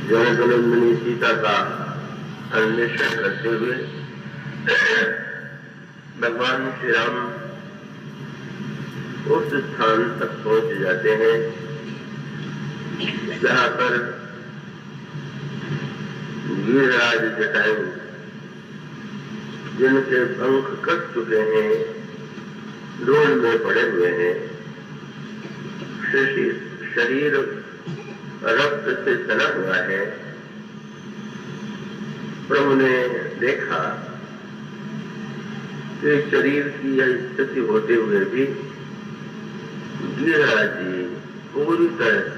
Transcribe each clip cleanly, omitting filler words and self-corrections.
जनकनंदिनी सीता का अन्वेषण करते हुए भगवान श्री राम उस स्थान तक पहुंच जाते हैं जहां पर गिरिराज जटायु जिनके पंख कट चुके हैं, धूल में पड़े हुए हैं, शरीर रक्त से सना हुआ है। प्रभु ने देखा कि शरीर की यह स्थिति होते हुए भी गिरिराज जी पूरी तरह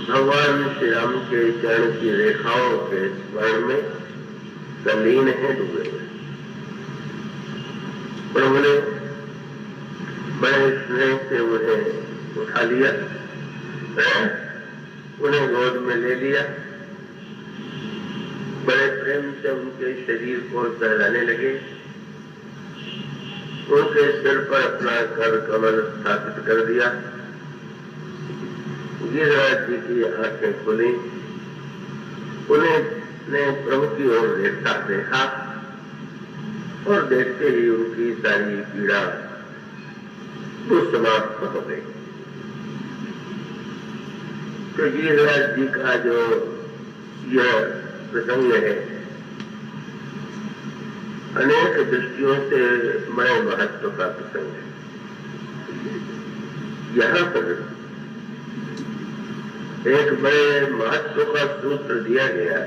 भगवान श्री राम के चरण की रेखाओं के स्मरण में तल्लीन है, डूबे हुए। प्रभु ने बड़े स्नेह से उन्हें उठा लिया, उन्हें गोद में ले लिया, बड़े प्रेम से उनके शरीर को सहलाने लगे, उनके सिर पर अपना कर कमल स्थापित कर दिया। गिरिराज जी की आंखें खुली, उन्हें प्रभु की ओर देखा और देखते ही उनकी सारी पीड़ा वो समाप्त हो गई। तो गिरिराज जी का जो यह प्रसंग है अनेक दृष्टियों से बड़े महत्व का प्रसंग है। यहाँ पर एक बड़े महत्व का सूत्र दिया गया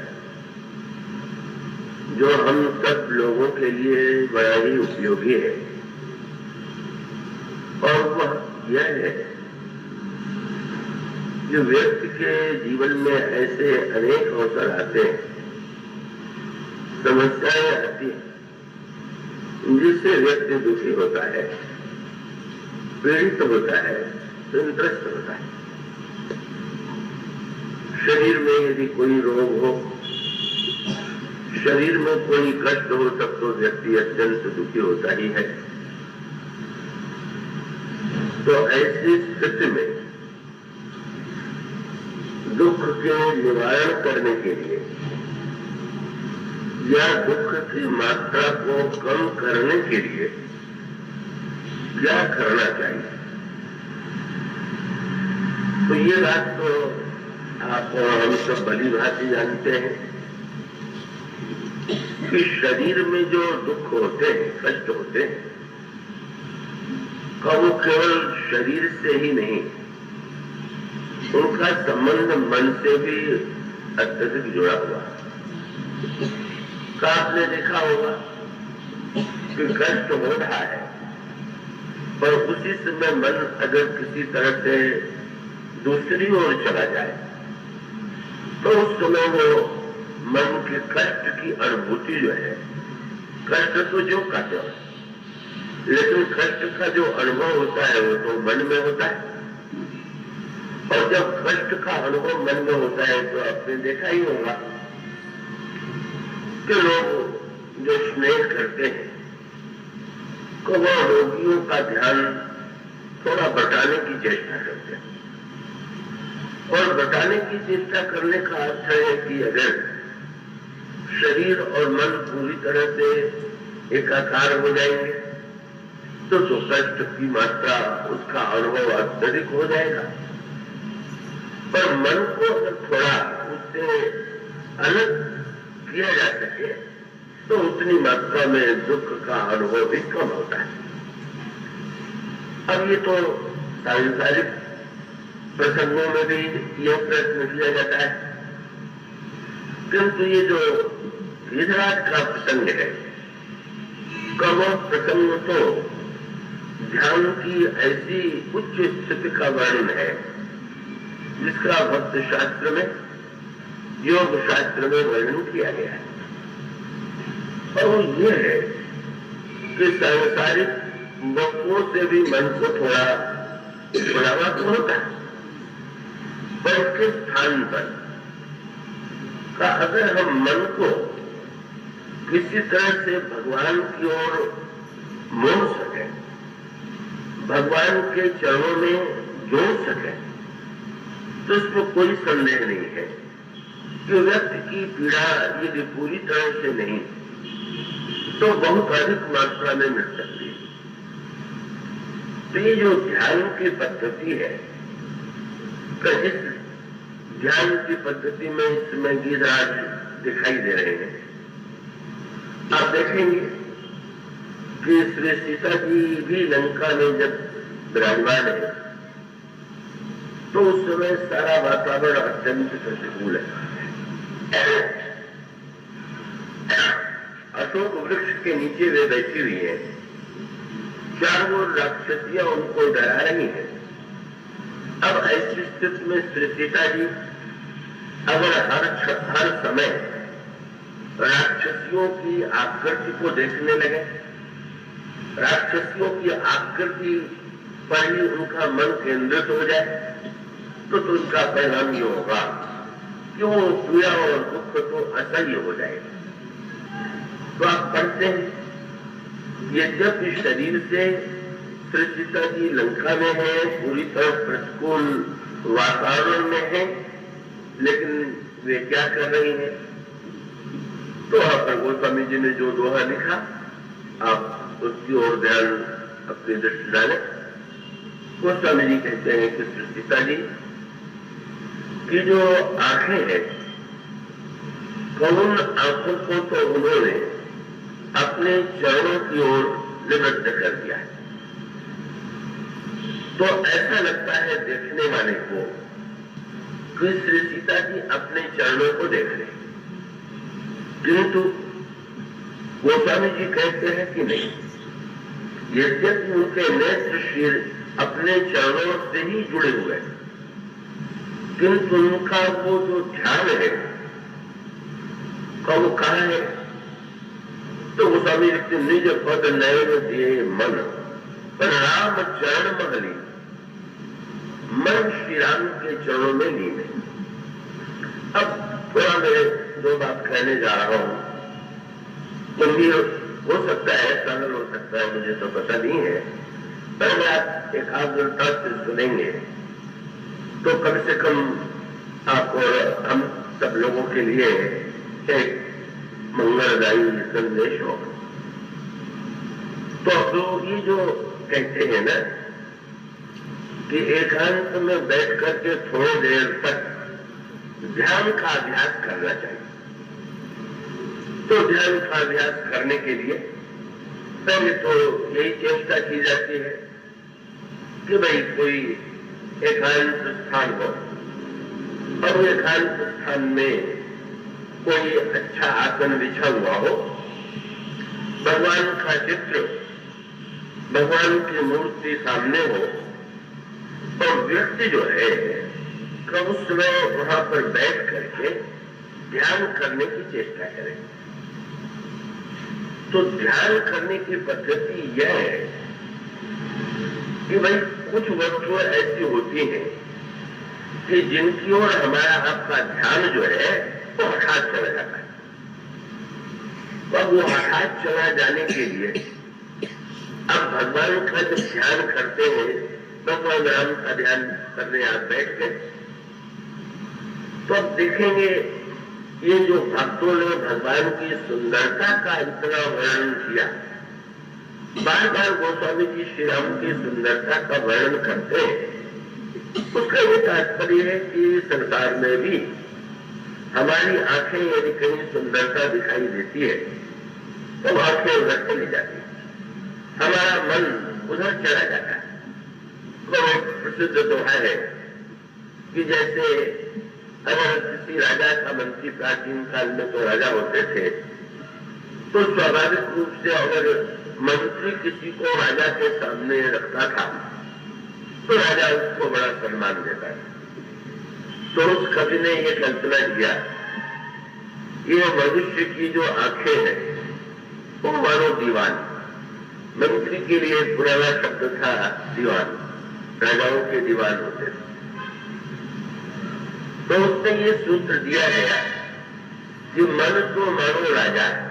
जो हम सब लोगों के लिए बड़ा ही उपयोगी है, और वह यह है कि व्यक्ति के जीवन में ऐसे अनेक अवसर आते हैं, समस्याएं आती हैं, जिससे व्यक्ति दुखी होता है, पीड़ित होता है, चिंतित होता है। शरीर में यदि कोई रोग हो, शरीर में कोई कष्ट हो, तब तो व्यक्ति अत्यंत दुखी होता ही है। तो ऐसी स्थिति में दुख के निवारण करने के लिए या दुख की मात्रा को कम करने के लिए क्या करना चाहिए? तो ये बात तो आप हम सब भली भांति जानते हैं कि शरीर में जो दुख होते हैं, कष्ट होते हैं, का वो केवल शरीर से ही नहीं, उनका संबंध मन से भी अत्यधिक जुड़ा हुआ। का आपने देखा होगा कि कष्ट हो रहा है, पर उसी समय मन अगर किसी तरह से दूसरी ओर चला जाए तो उस समय वो मन के कष्ट की अनुभूति जो है, कष्ट तो जो का जो है, लेकिन कष्ट का जो अनुभव होता है वो तो मन में होता है। और जब कष्ट का अनुभव मन में होता है तो आपने देखा ही होगा कि लोग जो स्नेह करते हैं तो वो रोगियों का ध्यान थोड़ा बटाने की चेष्टा करते हैं। और बटाने की चेष्टा करने का अर्थ है कि अगर शरीर और मन पूरी तरह से एकाकार हो जाएंगे तो कष्ट की मात्रा, उसका अनुभव अत्यधिक हो जाएगा। पर मन को अगर थोड़ा उससे अलग किया जा सके तो उतनी मात्रा में दुख का अनुभव भी कम होता है। अब ये तो सांसारिक प्रसंगों में भी यह प्रश्न किया जाता है, किंतु ये जो गिरिराज का प्रसंग है, का वह प्रसंग तो ध्यान की ऐसी उच्च स्थिति का वर्णन है जिसका भक्त शास्त्र में, योग शास्त्र में वर्णन किया गया है। और वो ये है कि सांसारिक वस्तुओं से भी मन को थोड़ा बढ़ावा तो होता है, पर उसके स्थान पर का अगर हम मन को किसी तरह से भगवान की ओर मोड़ सके, भगवान के चरणों में जोड़ सके तो इसमें कोई संदेह नहीं है कि व्यक्ति की पीड़ा यदि पूरी तरह से नहीं तो बहुत अधिक मात्रा में मिल सकती है। तो ये जो ध्यान की पद्धति है, तो इस ध्यान की पद्धति में इस समय गीतराज दिखाई दे रहे हैं। आप देखेंगे कि श्री सीता जी भी लंका में जब विराजमान है तो उस समय सारा वातावरण अत्यंत प्रतिकूल है। अशोक वृक्ष के नीचे वे बैठी हुई है, चारों राक्षसियां उनको डरा रही है। अब ऐसी स्थिति में श्री सीता जी अगर हर समय राक्षसियों की आकृति को देखने लगे, राक्षसियों की आकृति पर ही उनका मन केंद्रित हो जाए तो उनका परिणाम ये होगा कि वो पीड़ा और दुख तो असह्य हो जाएगा। तो आप पढ़ते हैं यद्यपि शरीर से श्री सीता जी लंका में है, पूरी तरह प्रतिकूल वातावरण में है, लेकिन वे क्या कर रही हैं? तो वहां पर गोस्वामी जी ने जो दोहा लिखा, आप उसकी ओर ध्यान अपनी दृष्टि डालें। गोस्वामी जी कहते हैं कि श्री सीता जी की जो आंखें हैं, कौन आंखों को तो उन्होंने अपने चरणों की ओर निवृत्त कर दिया है। तो ऐसा लगता है देखने वाले को कि श्री सीता जी अपने चरणों को देख रहे, किंतु गोस्वामी जी कहते हैं कि नहीं, यद्यपि उनके नेत्र श्री अपने चरणों से ही जुड़े हुए हैं, किंतु उनका वो जो ध्यान है वो कहाँ है? तो गोस्वामी लिखते निज पद नयन दिए मन पर राम चरण महली, मन श्री राम के चरणों में लीन है। अब थोड़ा मैं दो बात कहने जा रहा हूं, तो भी हो सकता है सरल हो सकता है, मुझे तो पता नहीं है, पर आप एकाग्रता से सुनेंगे तो कम से कम आपको हम सब लोगों के लिए एक मंगलदायी संदेश हो। तो ये जो कहते हैं ना कि एकांत में बैठ करके थोड़ी देर तक ध्यान का अभ्यास करना चाहिए, तो ध्यान का अभ्यास करने के लिए पहले तो यही चेष्टा की जाती है कि भाई कोई एकांत स्थान हो और एकांत स्थान में कोई अच्छा आसन बिछा हुआ हो, भगवान का चित्र, भगवान की मूर्ति सामने हो और व्यक्ति जो है उस समय वहां पर बैठ करके ध्यान करने की चेष्टा करें। तो ध्यान करने की पद्धति यह है कि भाई कुछ वस्तुएं ऐसी होती हैं कि जिनकी ओर हमारा आपका ध्यान जो है वो हठात चला जाता है। अब वो हठात चला जाने के लिए अब भगवान का जब ध्यान करते हैं, भगवान राम का ध्यान करने आप बैठ गए, तो अब देखेंगे ये जो भक्तों ने भगवान की सुंदरता का इतना वर्णन किया, बार बार गोस्वामी जी श्री राम की सुंदरता का वर्णन करते हैं। उसका ये तात्पर्य है कि संसार में भी हमारी आंखें यदि कहीं सुंदरता दिखाई देती है तो आंखें उधर चली जाती है, हमारा मन उधर चला जाता है। तो प्रसिद्ध दोहा है कि जैसे अगर किसी राजा का मंत्री, प्राचीन काल में तो राजा होते थे, तो स्वाभाविक रूप से अगर मंत्री किसी को राजा के सामने रखता था तो राजा उसको बड़ा सम्मान देता है। तो उस कवि ने यह कल्पना किया, ये मनुष्य की जो आंखें हैं वो मानो दीवान, मंत्री के लिए पुराना शब्द था दीवान, राजाओं के दीवान होते थे। तो उसने ये सूत्र दिया गया कि मन तो मानो राजा है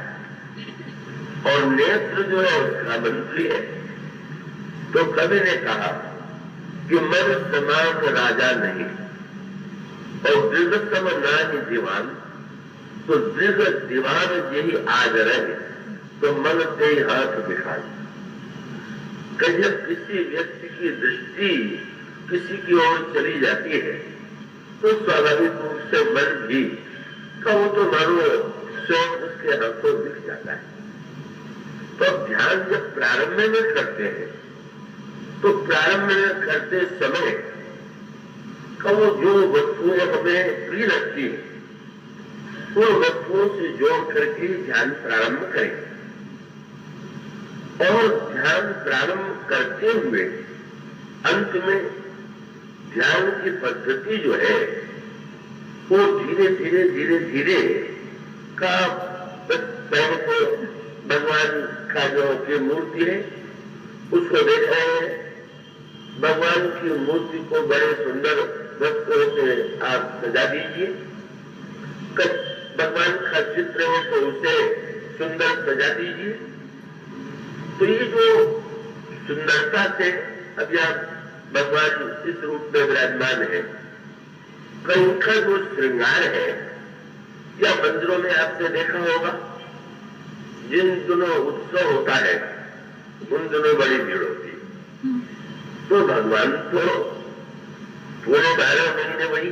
और नेत्र जो है उसका मंत्री है। तो कवि ने कहा कि मन समान राजा नहीं और दृढ़ सम नानी दीवान, तो दृढ़ दीवान यही आज रहे तो मन से हाथ बिखाए। कहीं जब किसी व्यक्ति की दृष्टि किसी की ओर चली जाती है तो स्वाभाविक रूप से मन भी कहूं तो मानो स्वयं उसके हाथों दिख जाता है। तो ध्यान जब प्रारंभ में करते हैं तो प्रारंभ में करते समय कहूं जो वस्तुएं हमें प्रिय लगती है उन वस्तुओं से जोड़ करके ध्यान प्रारंभ करें और ध्यान प्रारंभ करते हुए अंत में ध्यान की पद्धति जो है वो धीरे धीरे धीरे धीरे का पहले तो भगवान का जो की मूर्ति है उसको देख रहे हैं। भगवान की मूर्ति को बड़े सुंदर वस्त्रों से आप सजा दीजिए। भगवान का चित्र है तो उसे सुंदर सजा दीजिए। तो ये जो सुंदरता से अभी आप भगवान इस रूप में विराजमान है, कहीं का जो श्रृंगार है या मंदिरों में आपने देखा होगा जिन दिनों उत्सव होता है उन दिनों बड़ी भीड़ होती है। तो भगवान तो पूरे 12 महीने वही,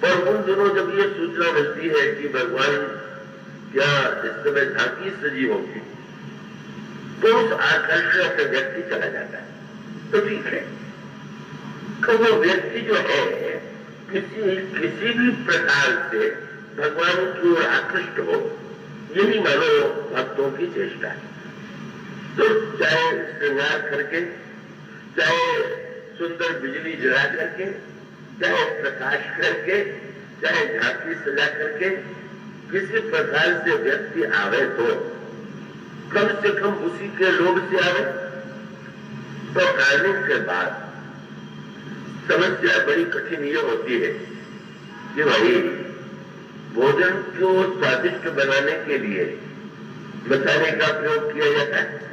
और उन दिनों जब ये सूचना मिलती है कि भगवान क्या इस समय झांकी सजी होगी तो उस आकर्षण से व्यक्ति चला जाता है। तो ठीक है कि वो व्यक्ति जो है किसी भी प्रकार से भगवान की ओर आकृष्ट हो, यही मानो भक्तों की चेष्टा है। तो चाहे श्रृंगार करके, चाहे सुंदर बिजली जला करके, चाहे प्रकाश करके, चाहे झांकी सजा करके, किसी प्रकार से व्यक्ति आवे तो कम से कम उसी के लोभ से आवे। तो आने के बाद समस्या बड़ी कठिन ये होती है कि भाई भोजन को स्वादिष्ट बनाने के लिए मसाले का प्रयोग किया जाता है।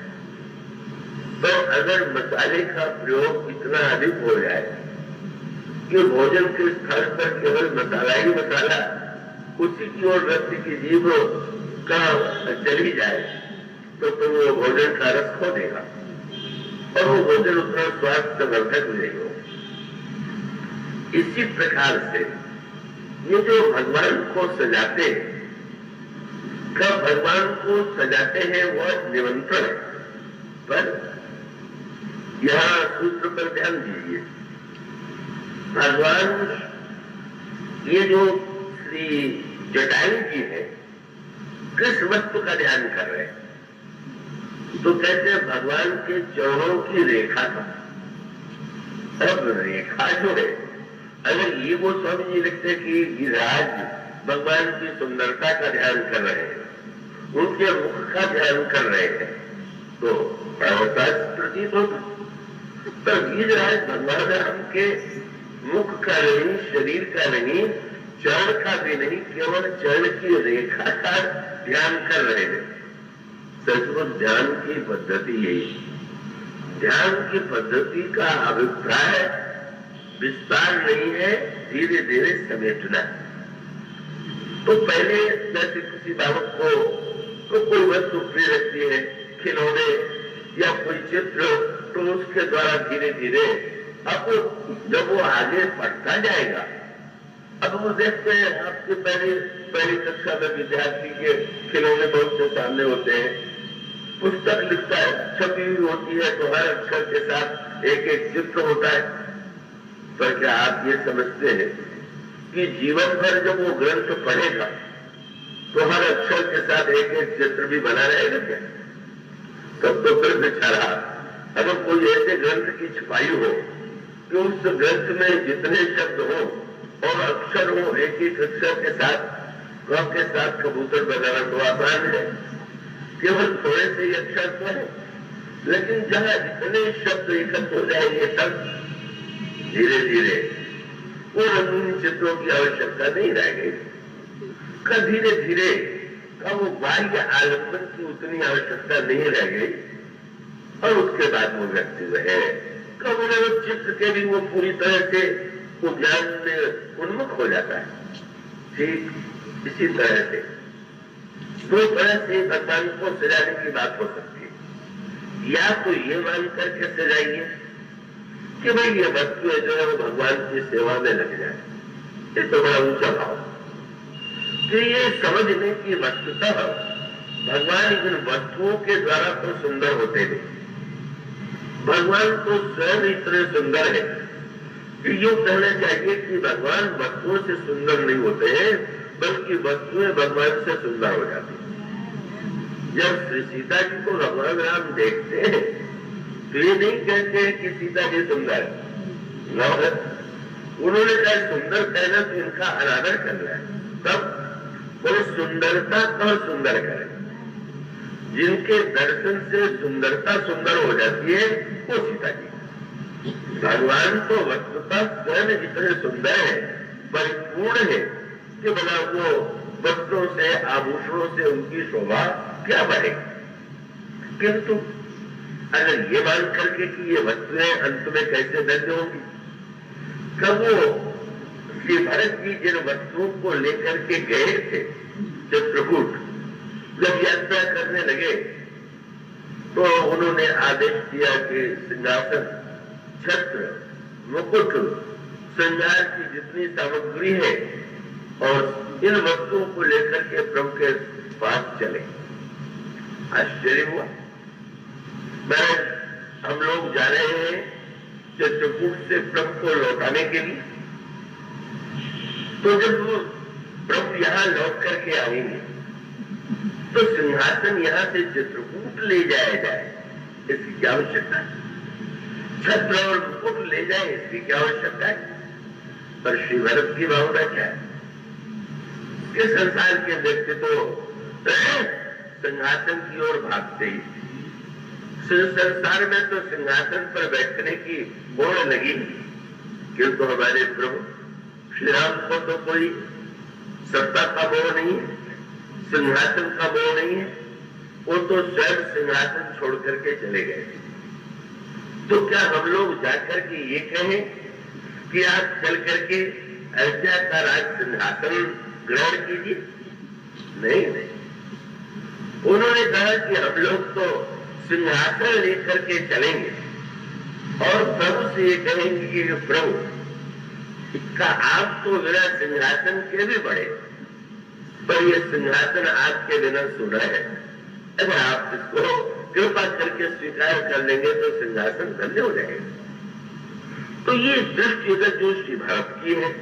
तो अगर मसाले का प्रयोग इतना अधिक हो जाए कि भोजन के स्थान पर केवल मसाला ही मसाला उसी की ओर व्यक्ति की जीभ का चली जाए तो वो भोजन का रस खो देगा और वो भोजन उतना स्वास्थ्य वर्धक नहीं हो। इसी प्रकार से ये जो भगवान को सजाते हैं, कब भगवान को सजाते हैं वह निमंत्रण है। पर यहाँ सूत्र पर ध्यान दीजिए, भगवान ये जो श्री जटायु जी है किस वस्तु का ध्यान कर रहे हैं? तो कहते हैं भगवान के चरणों की रेखा का। अब रेखा जो है, अगर ये वो स्वामी जी लिखते कि गिरिराज भगवान की सुंदरता का ध्यान कर रहे हैं, उनके मुख का ध्यान कर रहे हैं, तो प्रतीत होता। तो गिरिराज भगवान राम के मुख का नहीं, शरीर का नहीं, चरण का भी नहीं, केवल चरण की रेखा का ध्यान कर रहे हैं। सचमुच ध्यान की पद्धति यही, ध्यान की पद्धति का अभिप्राय विस्तार नहीं है, धीरे धीरे समेटना। तो पहले जैसे किसी बालक को तो कोई वस्तु प्रिय लगती है, खिलौने या कोई चित्र, तो उसके द्वारा धीरे धीरे अब जब वो आगे पढ़ता जाएगा, अब वो देखते हैं आपके पहली कक्षा में विद्यार्थी के खिलौने बहुत से सामने होते हैं, पुस्तक लिखता है, छपी हुई होती है, तो हर अक्षर के साथ एक एक चित्र होता है। पर क्या आप ये समझते हैं कि जीवन भर जब वो ग्रंथ पढ़ेगा तो हर अक्षर के साथ एक एक चित्र भी बना रहेगा क्या? तब तो फिर बेचारा, अगर कोई ऐसे ग्रंथ की छपाई हो कि उस ग्रंथ में जितने शब्द हो और अक्षर हो, एक एक अक्षर के साथ क के साथ कबूतर बनाना तो आसान है, केवल थोड़े से ही अक्षर तो है, लेकिन जहां इतने शब्द एकत्र हो जाएंगे तब धीरे धीरे वो रंगीन चित्रों की आवश्यकता नहीं रह गई। धीरे धीरे वो बाह्य आलम्बन की उतनी आवश्यकता नहीं रह गई और उसके बाद वो व्यक्ति जो है कब चित्त के भी वो पूरी तरह से वो ज्ञान में उन्मुख हो जाता है। ठीक इसी तरह से दो तरह से भगवान को सजाने की बात हो सकती है। या तो ये मान करके सजाइए कि भाई ये वस्तु जो है वो भगवान की सेवा में लग जाए, ये तो बड़ा ऊंचा भाव। कि ये समझने की वस्तुतः भगवान इन वस्तुओं के द्वारा तो सुंदर होते नहीं, भगवान तो स्वयं इतने सुंदर है कि यूं कहना चाहिए कि भगवान वस्तुओं से सुंदर नहीं होते हैं, बल्कि वस्तुएं भगवान से सुंदर हो जाती हैं। जब श्री सीता जी को भगवान राम देखते हैं तो ये नहीं कहते हैं कि सीता जी सुंदर है, उन्होंने कहा सुंदर कहना तो इनका अनादर कर रहा है। तब वो सुंदरता तो सुंदर करे, जिनके दर्शन से सुंदरता सुंदर हो जाती है वो सीता जी। भगवान तो वस्तुतः स्वयं इतने सुंदर है, परिपूर्ण है कि बना वो वस्त्रों से आभूषणों से उनकी शोभा क्या बढ़ेगी। किंतु अगर ये मान करके कि ये वस्तुएं अंत में कैसे धन्य होंगी, कब वो श्री भरत जी जिन वस्तुओं को लेकर के गए थे चित्रकूट, जब यात्रा करने लगे तो उन्होंने आदेश दिया कि सिंहासन, छत्र, मुकुट, श्रृंगार की जितनी सामग्री है और इन वस्तुओं को लेकर के प्रभु के पास चले। आश्चर्य हुआ। हम लोग जा रहे हैं चित्रकूट से प्रभु को लौटाने के लिए, तो जब वो प्रभु यहाँ लौट करके आएंगे तो सिंहासन यहाँ से चित्रकूट ले जाया जाए, इसकी क्या आवश्यकता है? छत्र और मुकुट ले जाए, इसकी क्या आवश्यकता है? पर श्री भरत की भावना क्या है कि संसार के व्यक्ति तो सिंहासन की ओर भागते ही, संसार में तो सिंहासन पर बैठने की मोड़ लगी, किंतु हमारे प्रभु श्री राम को तो कोई सत्ता का मोह नहीं है, सिंहासन का मोह नहीं है, वो तो स्वयं सिंहासन छोड़ करके चले गए। तो क्या हम लोग जाकर के ये कहें कि आप चल करके अयोध्या का राज सिंहासन ग्रहण कीजिए? नहीं नहीं, उन्होंने कहा कि हम लोग तो सिंहासन लेकर के चलेंगे और प्रभु से ये कहेंगे कि प्रभु इसका आप तो बिना सिंहासन के भी बड़े, पर ये सिंहासन आपके बिना सुना है, अगर आप इसको कृपा करके स्वीकार कर लेंगे तो सिंहासन धन्य हो जाएगा। तो ये दृष्टि अगर जो श्री भरत की है,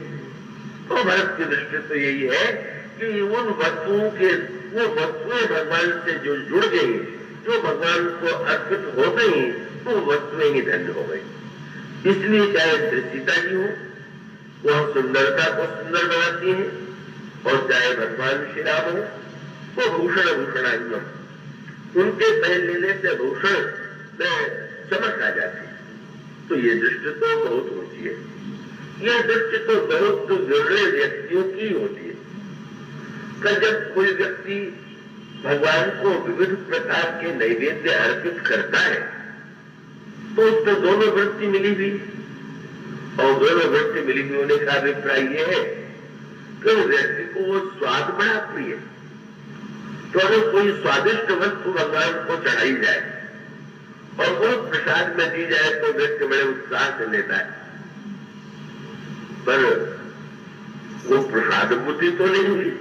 तो भरत की दृष्टि तो यही है कि उन वस्तुओं के वो वस्तुएं भगवान से जो जुड़ गई, जो भगवान को अर्पित हो गई, वो वस्तुएं ही धन्य हो गई। इसलिए चाहे श्री सीता जी हो, वह सुंदरता को सुंदर बनाती है, और चाहे भगवान श्री राम हो, वो भूषण भूषणात्मक, उनके पहन लेने से भूषण में चमक आ जाती है। तो ये दृष्टि तो बहुत ऊंची है, यह दृष्टि तो बहुत विरले व्यक्तियों की होती है। जब कोई व्यक्ति भगवान को विविध प्रकार के नैवेद्य अर्पित करता है तो उसको दोनों वृत्ति मिली हुई, और दोनों वृत्ति मिली हुई होने का अभिप्राय यह है कि व्यक्ति को वो स्वाद बड़ा प्रिय, तो अगर कोई स्वादिष्ट वस्तु भगवान को चढ़ाई जाए और वो प्रसाद में दी जाए तो व्यक्ति बड़े उत्साह से लेता है, पर वो प्रसाद बुद्धि तो नहीं हुई।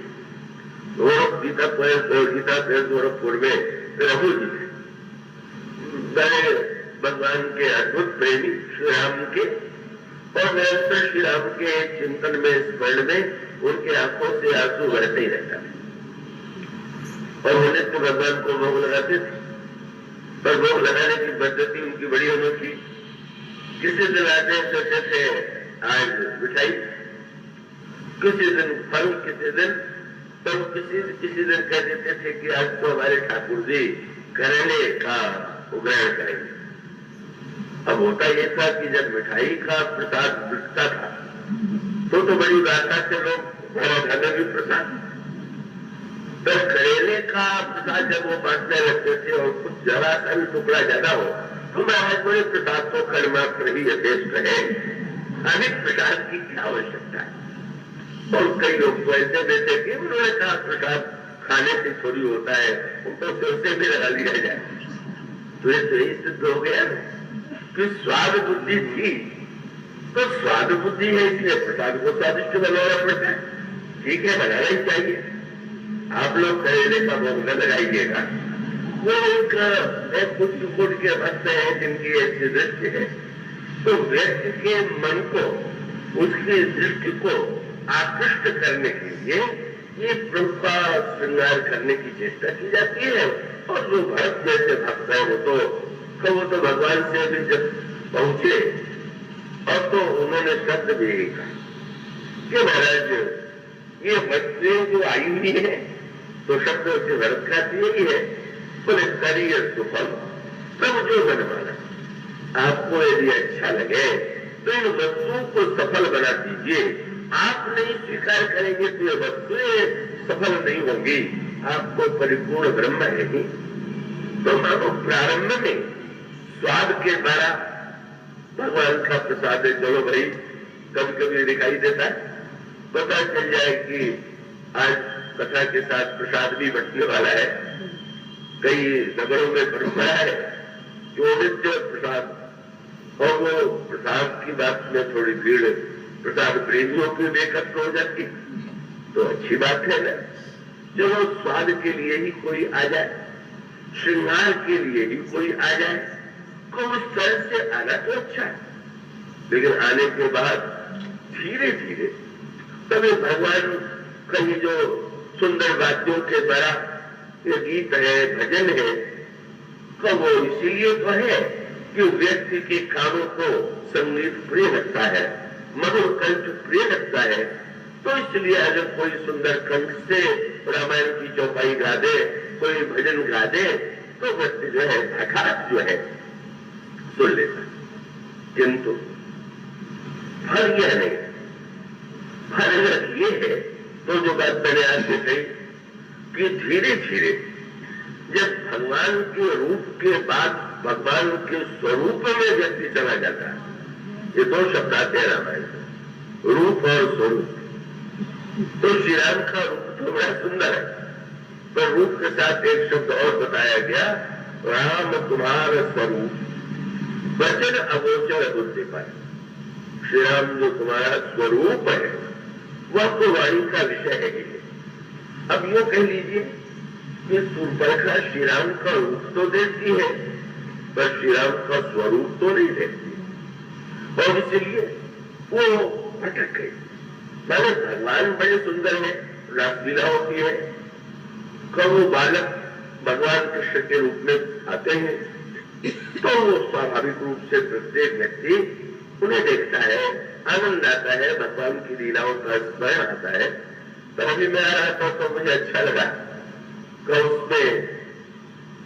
गीता गोरखपुर में रघु जी बड़े भगवान के अद्भुत प्रेमी श्री राम के, और निरंतर श्री राम के चिंतन में, स्मरण में उनके आंखों से आंसू बहते ही रहता है, और उन्हें तो भगवान को भोग लगाते थे, पर भोग लगाने की पद्धति उनकी बड़ी अनोखी। किसी दिन आते कहते थे आज मिठाई, किसी दिन फल, किसी दिन तो किसी दिन कह देते थे कि आज तो हमारे ठाकुर जी करेले का उग्रहण करेंगे। अब होता यह था कि जब मिठाई का प्रसाद बिकता था तो बड़ी उदारता से लोग घर में भी प्रसाद, तो करेले का प्रसाद जब वो बांटने लगते थे और कुछ जरा सा भी टुकड़ा ज्यादा हो तो महाराज बोले प्रसाद तो खंड मात्र ही यथेष्ट है, अधिक प्रसाद की क्या आवश्यकता है। और कई लोग तो ऐसे देते कि उन्होंने कहा प्रसाद खाने से थोड़ी होता है, उनको सोचते भी लगा लिया जाए। तो ये सही सिद्ध हो गया कि स्वाद बुद्धि थी, तो स्वाद बुद्धि है इसलिए प्रसाद को स्वादिष्ट बनाना पड़ता है। ठीक है, बनाना ही चाहिए। आप लोग करेले का भोग न लगाइएगा, वो एक कुछ कोट के भक्त हैं जिनकी ऐसी दृष्टि है, तो व्यक्ति के मन को, उसकी दृष्टि को आकृष्ट करने के लिए ये प्रभु का श्रृंगार करने की चेष्टा की जाती है। और जो भक्त जैसे भक्त है वो तो भगवान से भी जब पहुंचे और तो उन्होंने शब्द भी यही कहा कि महाराज ये वस्तुएं जो आई हुई है, तो शब्द से भरत का यही है, बोले करिए सुफल सब जो बनवाना। आपको यदि अच्छा लगे तो इन वस्तुओं को सफल बना दीजिए। आप नहीं स्वीकार करेंगे तो ये वस्तुएं सफल नहीं होंगी, आपको परिपूर्ण ब्रह्म है ही। तो मानो प्रारंभ में स्वाद के द्वारा भगवान का प्रसाद है, चलो भाई कभी कभी दिखाई देता है, पता चल जाए कि आज कथा के साथ प्रसाद भी बंटने वाला है। कई नगरों में परंपरा है कि नित्य प्रसाद, और वो प्रसाद की बात में थोड़ी भीड़ प्रसाद प्रेमियों की एकत्र हो जाती, तो अच्छी बात है ना। चलो स्वाद के लिए ही कोई आ जाए, श्रृंगार के लिए ही कोई आ जाए, तो उस तरह से आना तो अच्छा है। लेकिन आने के बाद धीरे धीरे तभी भगवान कहीं जो सुंदर वाद्यों के द्वारा ये गीत है, भजन है, तो वो इसीलिए तो है कि व्यक्ति के कानों को संगीत प्रिय लगता है, मधुर कंठ प्रिय लगता है। तो इसलिए अगर कोई सुंदर कंठ से रामायण की चौपाई गा दे, कोई भजन गा दे, तो व्यक्ति जो है हठात जो है सुन लेता। किंतु फल यह नहीं, फल अगर ये है तो जो बात मैंने आज से कही कि धीरे धीरे जब भगवान के रूप के बाद भगवान के स्वरूप में व्यक्ति चला जाता है, ये दो शब्द आते हैं रामायण में, रूप और स्वरूप। तो श्री राम का रूप तो बड़ा सुंदर है, पर रूप के साथ एक शब्द और बताया गया, राम तुम्हारा स्वरूप वचन अगोचर बुद्धि पाए। श्री राम जो तुम्हारा स्वरूप है वह तो वाणी का विषय है ही। अब यूं कह लीजिए कि सुपर्णखा श्री राम का रूप तो देखती है, पर श्री राम का स्वरूप तो नहीं देखती, और इसलिए वो भटक गई। माने भगवान बड़े सुंदर है, रासलीला होती है, कब वो बालक भगवान कृष्ण के रूप में आते हैं, तो वो स्वाभाविक रूप से प्रत्येक व्यक्ति उन्हें देखता है, आनंद आता है, भगवान की लीलाओं का स्मरण आता है। तो अभी मैं आ रहा था तो मुझे अच्छा लगा कि उसमें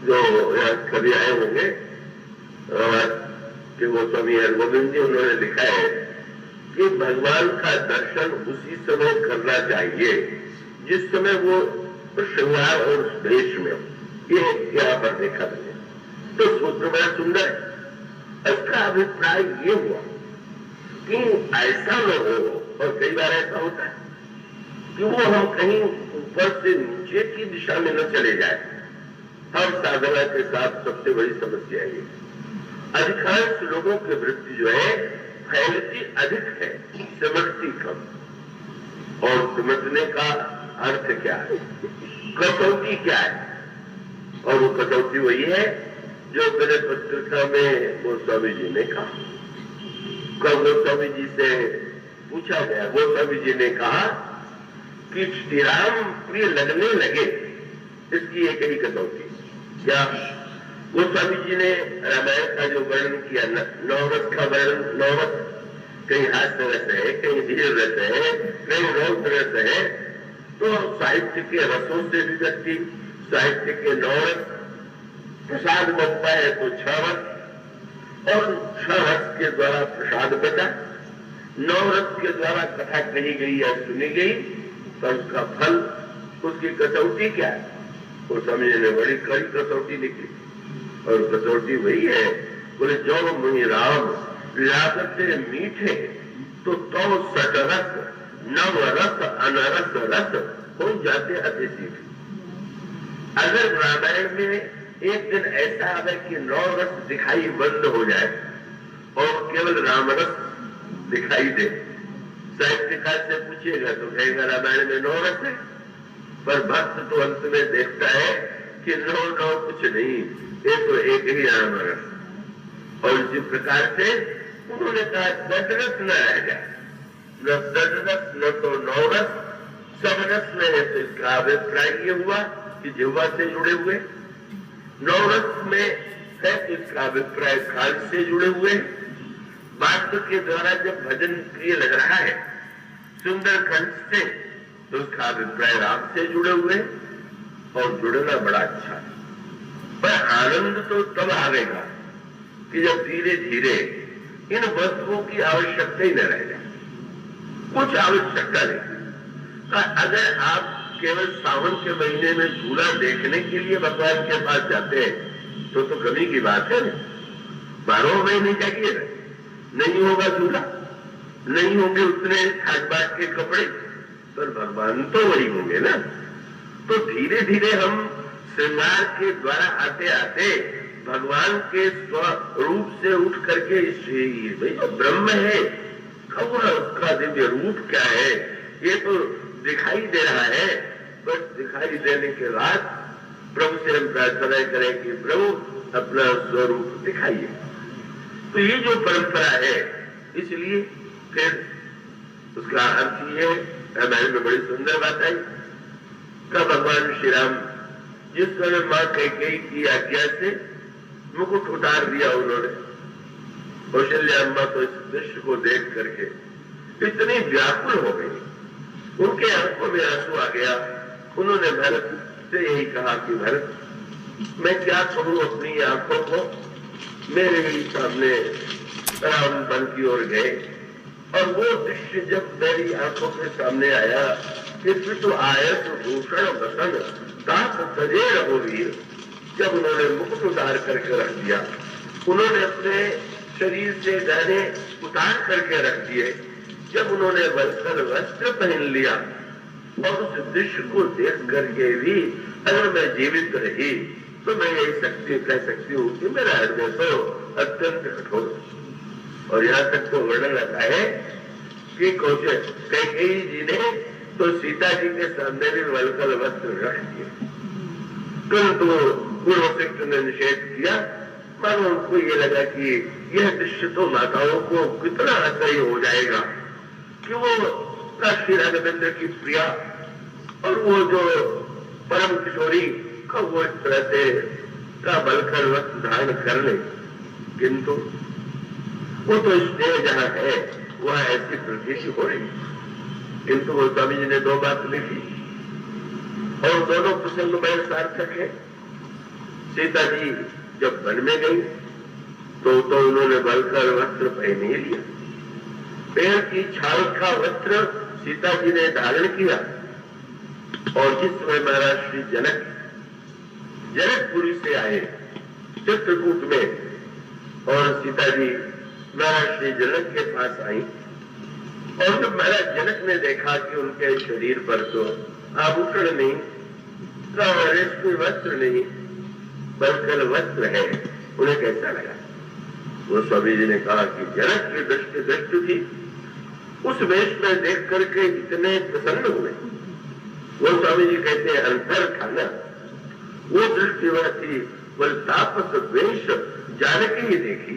जो कवि आए होंगे कि वो स्वामी हरगोविंद जी, उन्होंने लिखा है कि भगवान का दर्शन उसी समय करना चाहिए जिस समय वो श्रृंगार और देश में। ये यहाँ पर देखा मैंने, तो सूत्र बड़ा सुंदर है। इसका अभिप्राय ये हुआ कि ऐसा न हो, और कई बार ऐसा होता है कि वो हम कहीं ऊपर से नीचे की दिशा में न चले जाए। हर साधना के साथ सबसे बड़ी समस्या है, अधिकांश लोगों की वृत्ति जो है फैलती अधिक है, सिमटती कम। और सिमटने का अर्थ क्या है, कसौटी क्या है, और वो कसौटी वही है जो मेरे पत्रिका में गोस्वामी जी ने कहा। कब गोस्वामी जी से पूछा गया, गोस्वामी जी ने कहा कि श्री राम प्रिय लगने लगे, इसकी एक ही कसौटी क्या। गोस्वामी जी ने रामायण का जो वर्णन किया, नौरस का वर्णन, नौरस कहीं हास्य रस है, कहीं धीर रस है, कहीं रौद्र रस है। तो साहित्य के रसों से भी व्यक्ति साहित्य के नौरस प्रसाद बनता है, तो 6 रस, और 6 रस के द्वारा प्रसाद बचा। 9 रस के द्वारा कथा कही गई या सुनी गई, तो उसका फल, उसकी कसौटी क्या है, वो समझने बड़ी कड़ी कसौटी निकली। और कसौटी वही है बोले जो मुनि राम लागते मीठे तो सटरस नवरस अनरस रस हो जाते अति शीघ्र। अगर रामायण में एक दिन ऐसा आवे कि 9 रस दिखाई बंद हो जाए और केवल रामरस दिखाई दे, साहित्यकार से पूछिएगा तो कहेगा रामायण में 9 रस है, पर भक्त तो अंत में देखता है कि 9 कुछ नहीं, ये तो एक ही रामरस। और इसी प्रकार से उन्होंने कहा दशरथ न आएगा, न दशरथ न तो 9 रस, सब रस में है। तो इसका अभिप्राय ये हुआ कि जिह्वा से जुड़े हुए, 9 रस में है तो इसका अभिप्राय काल से जुड़े हुए, वाक्य के द्वारा जब भजन प्रिय लग रहा है सुंदर कंठ से तो उसका अभिप्राय राम से जुड़े हुए, और जुड़ना बड़ा अच्छा है। पर आनंद तो तब आएगा कि जब धीरे धीरे इन वस्तुओं की आवश्यकता ही न रह जाए, कुछ आवश्यकता नहीं। अगर आप केवल सावन के महीने में झूला देखने के लिए भगवान के पास जाते हैं तो कमी की बात है। 12 महीने चाहिए ना, नहीं होगा झूला, नहीं होंगे उतने खाट के कपड़े, पर भगवान तो वही होंगे ना। तो धीरे धीरे हम श्रृंगार के द्वारा आते आते भगवान के स्वरूप से उठ करके भाई जो ब्रह्म है उसका दिव्य रूप क्या है ये तो दिखाई दे रहा है। बस दिखाई देने के बाद प्रभु से हम प्रार्थना करें कि प्रभु अपना स्वरूप दिखाइए। तो ये जो परंपरा है, इसलिए फिर उसका अर्थ ये रामायण में बड़ी सुंदर बात आई का भगवान श्री राम जिस समय मां कैकेयी की आज्ञा से मुकुट उतार दिया उन्होंने, कौशल्या अम्मा तो इस दृश्य को देख करके इतनी व्याकुल हो गई, उनके आंखों में आंसू आ गया। उन्होंने भरत से यही कहा कि भरत मैं क्या कहूं अपनी आंखों को, मेरे ही सामने राम वन की ओर गए और वो दृश्य जब मेरी आंखों के सामने आया कि तो आयत भूषण वसन ताप सजे रहो वीर, जब उन्होंने मुकुट उतार करके रख दिया, उन्होंने अपने शरीर से गहने उतार करके रख दिए, जब उन्होंने वस्त्र पहन लिया और उस दृश्य को देख करके भी अगर मैं जीवित रही तो मैं यही कह सकती हूँ कि मेरा हृदय तो अत्यंत कठोर। और यहाँ तक तो वर्णन आता है कि कैकेयी जी ने तो सीता जी के सामने भी वलकल वस्त्र रख दिए, परंतु पूर्वशिष्ट ने निषेध किया। मानो उनको ये लगा कि यह दृश्य तो माताओं को कितना असह्य हो जाएगा कि वो श्री राघवेंद्र की प्रिया और वो जो परम किशोरी का वो इस तरह से का बलकर वस्त्र धारण कर ले, किंतु वो तो स्नेह जहाँ है वह ऐसी प्रतीति हो रही। किंतु वो स्वामी जी ने 2 बात लिखी और दोनों प्रसंग में सार्थक है। सीता जी जब वन में गई तो उन्होंने बलकर वस्त्र पहन ही लिया, पेड़ की छाल का वस्त्र सीता जी ने धारण किया। और जिस समय महाराज श्री जनकपुरी से आए चित्रकूट में और सीता जी महाराज श्री जनक के पास आई और जब महाराज जनक ने देखा कि उनके शरीर पर तो आभूषण नहीं, रेशमी वस्त्र नहीं, बलकल वस्त्र है, उन्हें कैसा लगा? वो स्वामी जी ने कहा कि जनक की दृष्टि थी, उस वेश में देख करके इतने प्रसन्न हुए। वो स्वामी जी कहते हैं अंतर था ना, वो दृष्टि वह थी, बल तापस वेश जानकी ही देखी,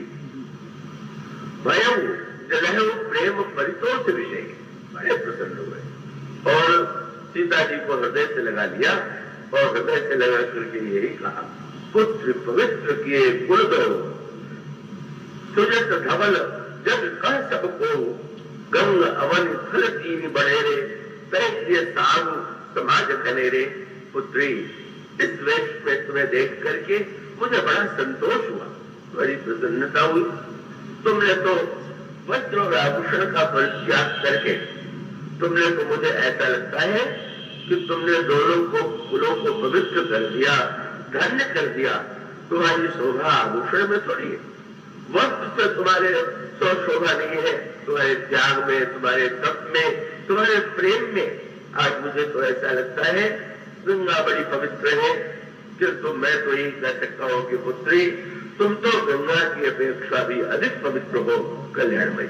भयम जलह प्रेम परितोष विषय, बड़े प्रसन्न हुए और सीता जी को हृदय से लगा लिया और हृदय से लगा करके यही कहा, पुत्र पवित्र किए कुल करो, सुजत धवल जग कह सबको, गंग अवन फल तीन बड़ेरे, तैय साधु समाज कनेरे। पुत्री इस वेश में तुम्हें देख करके मुझे बड़ा संतोष हुआ, बड़ी प्रसन्नता हुई। तुमने तो वस्त्र और आभूषण का परित्याग करके तुमने तो मुझे ऐसा लगता है कि तुमने दोनों को कुलों को पवित्र कर दिया, धन्य कर दिया। तुम्हारी शोभा आभूषण में थोड़ी है, वक्त से तुम्हारे सौ शोभा नहीं है, तुम्हारे त्याग में, तुम्हारे तप में, तुम्हारे प्रेम में। आज मुझे तो ऐसा लगता है गंगा बड़ी पवित्र है, किंतु मैं तो यही कह सकता हूं कि पुत्री तुम तो गंगा की अपेक्षा भी अधिक पवित्र हो, कल्याणमयी।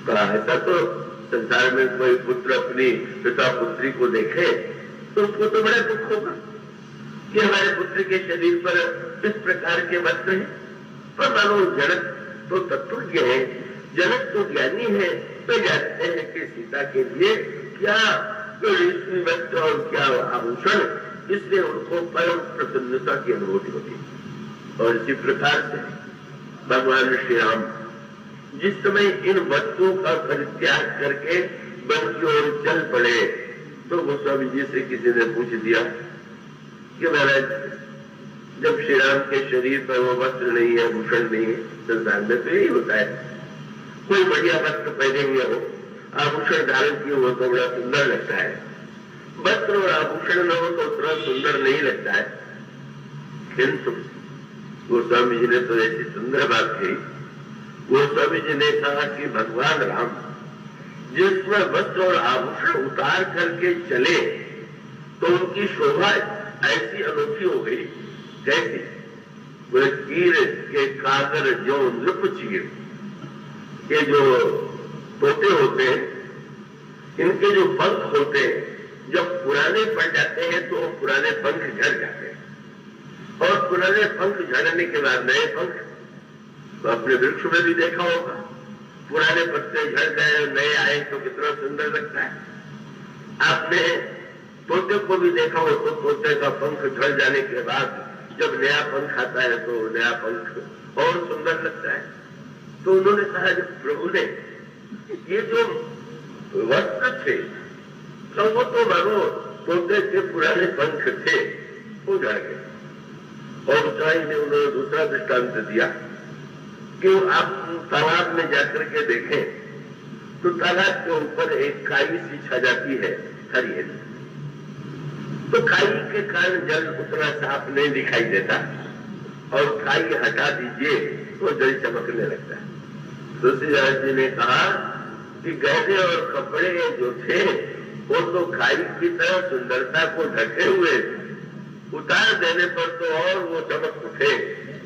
ऐसा तो संसार में कोई पुत्र अपनी पिता पुत्री को देखे तो उसको तो बड़ा दुख होगा कि हमारे पुत्र के शरीर पर इस प्रकार के वस्त्र हैं। पर मानो जनक तो तत्वज्ञ है, जनक तो ज्ञानी है, तो जानते हैं कि सीता के लिए क्या रेशमी वस्त्र और क्या आभूषण, इसलिए उनको परम प्रसन्नता की अनुभूति होती है। और इसी प्रकार से भगवान श्री राम जिस समय इन वस्तुओं का परित्याग करके वन की ओर चल पड़े तो गोस्वामी जी से किसी ने पूछ दिया कि महाराज जब श्री राम के शरीर पर वो वस्त्र नहीं है, भूषण नहीं है, संसार में तो यही होता है, कोई बढ़िया वस्त्र पहने हुए हो, आभूषण धारण किए हो तो बड़ा सुंदर लगता है, वस्त्र और आभूषण न हो तो उतना सुंदर नहीं लगता है। किंतु गोस्वामी जी ने तो ऐसी सुंदर बात कही। गोस्वामी जी ने कहा कि भगवान राम जिसमें वस्त्र और आभूषण उतार करके चले तो उनकी शोभा ऐसी अनोखी हो गई। कैसी? बोले तीर के कागर जो नृप चीर, ये जो तोते होते हैं इनके जो पंख होते हैं जब पुराने पड़ जाते हैं तो पुराने पंख झड़ जाते हैं, और पुराने पंख झड़ने के बाद नए पंख, तो अपने वृक्ष में भी देखा होगा, पुराने पत्ते झड़ गए नए आए तो कितना सुंदर लगता है। आपने तोते को भी देखा हो तो तोते का पंख झड़ जाने के बाद जब नया पंख आता है तो नया पंख और सुंदर लगता है। तो उन्होंने कहा जब प्रभु ने ये जो वस्त्र थे तो वो तो मानो तोते के पुराने पंख थे, वो झड़ गए। और ऊंचाई ने उन्होंने दूसरा दृष्टांत दिया कि आप तालाब में जाकर के देखें तो तालाब के ऊपर एक काई सी छा जाती है, हरी हरी, तो काई के कारण जल उतना साफ नहीं दिखाई देता, और काई हटा दीजिए तो जल चमकने लगता है। तुलसीदास जी ने कहा कि गहने और कपड़े जो थे वो तो काई की तरह सुंदरता को ढके हुए, उतार देने पर तो और वो चमक उठे।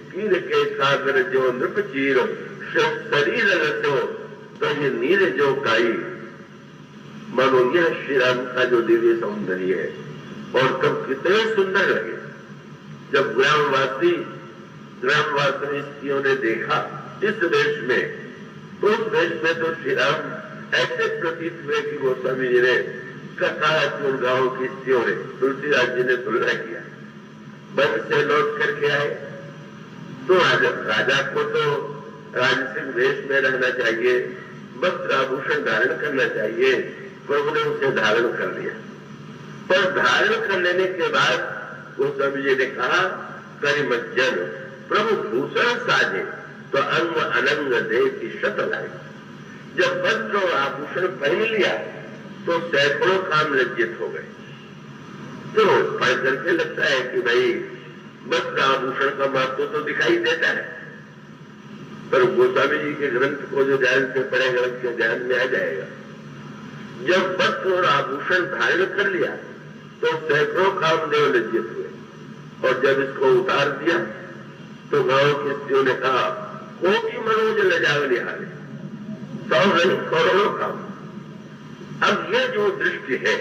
कीर के कागर जो नृप चीर शरीर रचो तो ये नीर जो काई। मानो यह श्री राम का जो दिव्य सौंदर्य है, और तब कितने सुंदर लगे जब ग्रामवासी स्त्रियों ने देखा इस देश में, तो उस देश में तो श्री राम ऐसे प्रतीत हुए कि गोस्वामी जी ने कहा कि उन गांव की स्त्रियों ने, तुलसीदास जी ने तुलना किया। वन से लौट करके आए तो राजा को तो राजसिक वेश में रहना चाहिए, वस्त्र आभूषण धारण करना चाहिए, प्रभु ने उसे धारण कर लिया। पर धारण कर लेने के बाद गोस्वामी जी ने कहा करिमज्जन प्रभु भूषण साजे तो अंग अनंग देह की शत लाए। जब वस्त्र और आभूषण पहन लिया तो सैकड़ों काम लज्जित हो गए। तो पढ़ करके लगता है कि भाई वस्त्र आभूषण का महत्व तो दिखाई देता है, पर गोस्वामी जी के ग्रंथ को जो ध्यान से पढ़ेगा उसके ध्यान में आ जाएगा। जब वस्त्र और आभूषण धारण कर लिया तो सैकड़ों कामदेव लज्जित हुए, और जब इसको उतार दिया तो गांव की स्त्रियों ने कहा कोटि मनोज लजावली हारे, 100 नहीं करोड़ों काम। अब यह जो दृष्टि है,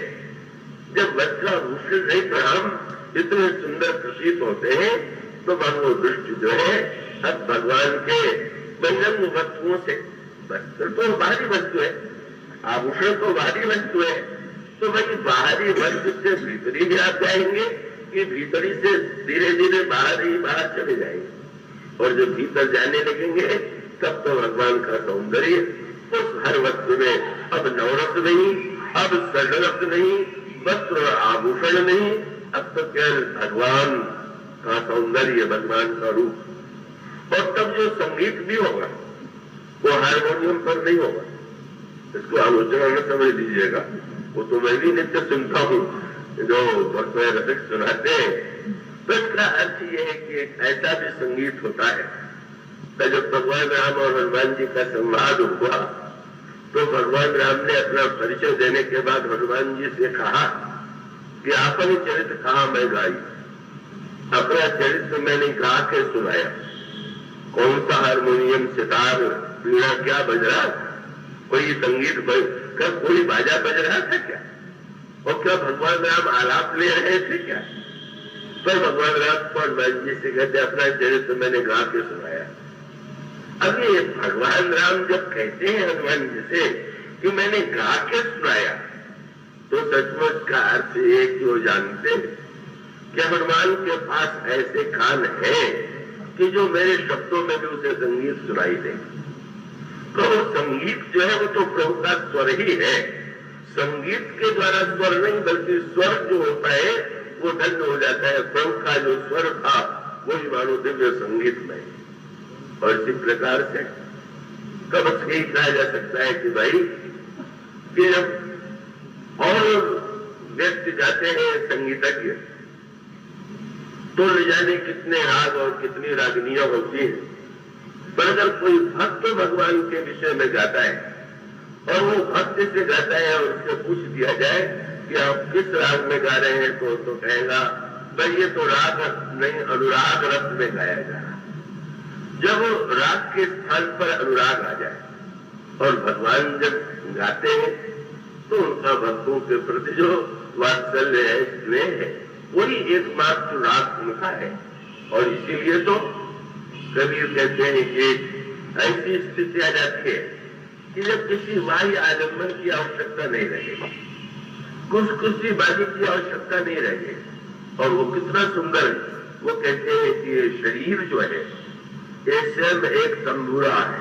जब वस्त्राभूषण नहीं तो हम इतने सुंदर प्रतीत होते हैं, तो मानो दृष्टि जो है अब भगवान के बहिरंग वस्तुओं से, वस्त्र तो बाहरी वस्तु है, आभूषण तो बाहरी वस्तु है, तो भाई बाहरी वस्तु से भीतरी भी आप जाएंगे कि भीतरी से धीरे धीरे बाहर चले जाएंगे, और जब भीतर जाने लगेंगे तब तो भगवान का सौंदर्य उस हर वस्तु में अब नवरत्न नहीं, अब षड्रत्न नहीं, वस्त्र और आभूषण नहीं, अब तो केवल भगवान का सौंदर्य, भगवान का रूप। और तब जो संगीत भी होगा वो हारमोनियम पर नहीं होगा, इसको आलोचना न समझ लीजिएगा, वो तो मैं भी नित्य सुनता हूँ जो भक्त रसिक सुनाते हैं। तो इसका अर्थ ये है कि ऐसा भी संगीत होता है तो जब भगवान राम और हनुमान जी का संवाद हुआ तो भगवान राम ने अपना परिचय देने के बाद हनुमान जी से कहा कि आपने चरित्र कहा मैं गाई, अपना चरित्र मैंने गा के सुनाया। कौन सा हारमोनियम सितार वीणा क्या बज रहा, कोई संगीत क्या कोई बाजा बज रहा था क्या, और क्या भगवान राम आलाप ले रहे थे क्या? पर भगवान राम को हनुमान जी से कहते अपना चरित्र मैंने गा के सुनाया। अब ये भगवान राम जब कहते हैं हनुमान जी से कि मैंने गा के सुनाया, तो सचमुच का अर्थ ये कि वो जानते हैं कि हनुमान के पास ऐसे कान है कि जो मेरे शब्दों में भी उसे संगीत सुनाई दे। तो संगीत जो है वो तो प्रभु का स्वर ही है। संगीत के द्वारा स्वर नहीं बल्कि स्वर जो होता है वो धन्य हो जाता है। प्रभु का जो स्वर था वही मानो दिव्य संगीत में। और इसी प्रकार से कब यही कहा जा सकता है कि भाई कि जब और व्यक्ति जाते हैं संगीतज्ञ तो न जाने कितने राग और कितनी रागनियां होती हैं, पर अगर कोई भक्त भगवान के विषय में गाता है और वो भक्त से गाता है और उससे पूछ दिया जाए कि आप किस राग में गा रहे हैं तो कहेगा भाई ये तो राग नहीं अनुराग रस में गाया जा रहा। जब राग के स्थान पर अनुराग आ जाए और भगवान जब गाते हैं तो उनका भक्तों के प्रति जो वात्सल्य है स्नेह है वही एकमात्र राग उनका है। और इसीलिए तो कबीर कहते हैं कि ऐसी स्थिति आ जाती है कि जब किसी बाह्य आलम्बन की आवश्यकता नहीं रहेगी, कुछ बाजी की आवश्यकता नहीं रहेगी। और वो कितना सुंदर है। वो कहते हैं कि ये शरीर जो है ये स्वयं एक तंबूरा है,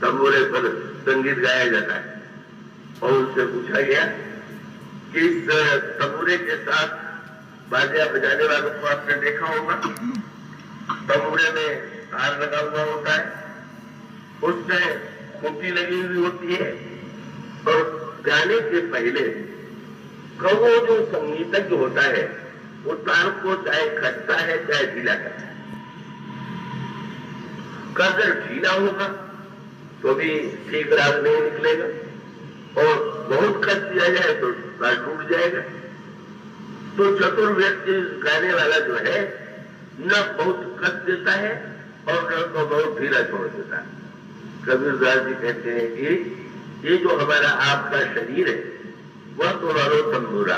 तंबूरे पर संगीत गाया जाता है। और उससे पूछा गया कि इस तंबूरे के साथ बाजा बजाने वालों को आपने देखा होगा, तंबूरे में तार लगा हुआ होता है, उसमें खूंटी लगी हुई होती है और गाने से पहले वो जो संगीतज्ञ होता है वो तार को चाहे कसता है चाहे ढीला करता है। अगर ढीला होगा तो भी ठीक राग नहीं निकलेगा और बहुत कस दिया जाए तो तार टूट जाएगा। तो चतुर व्यक्ति गाने वाला जो है न बहुत कस देता है और न तो बहुत ढीला छोड़ देता है। कबीरदास जी कहते हैं कि ये जो हमारा आपका शरीर है वह तो मानो तंबूरा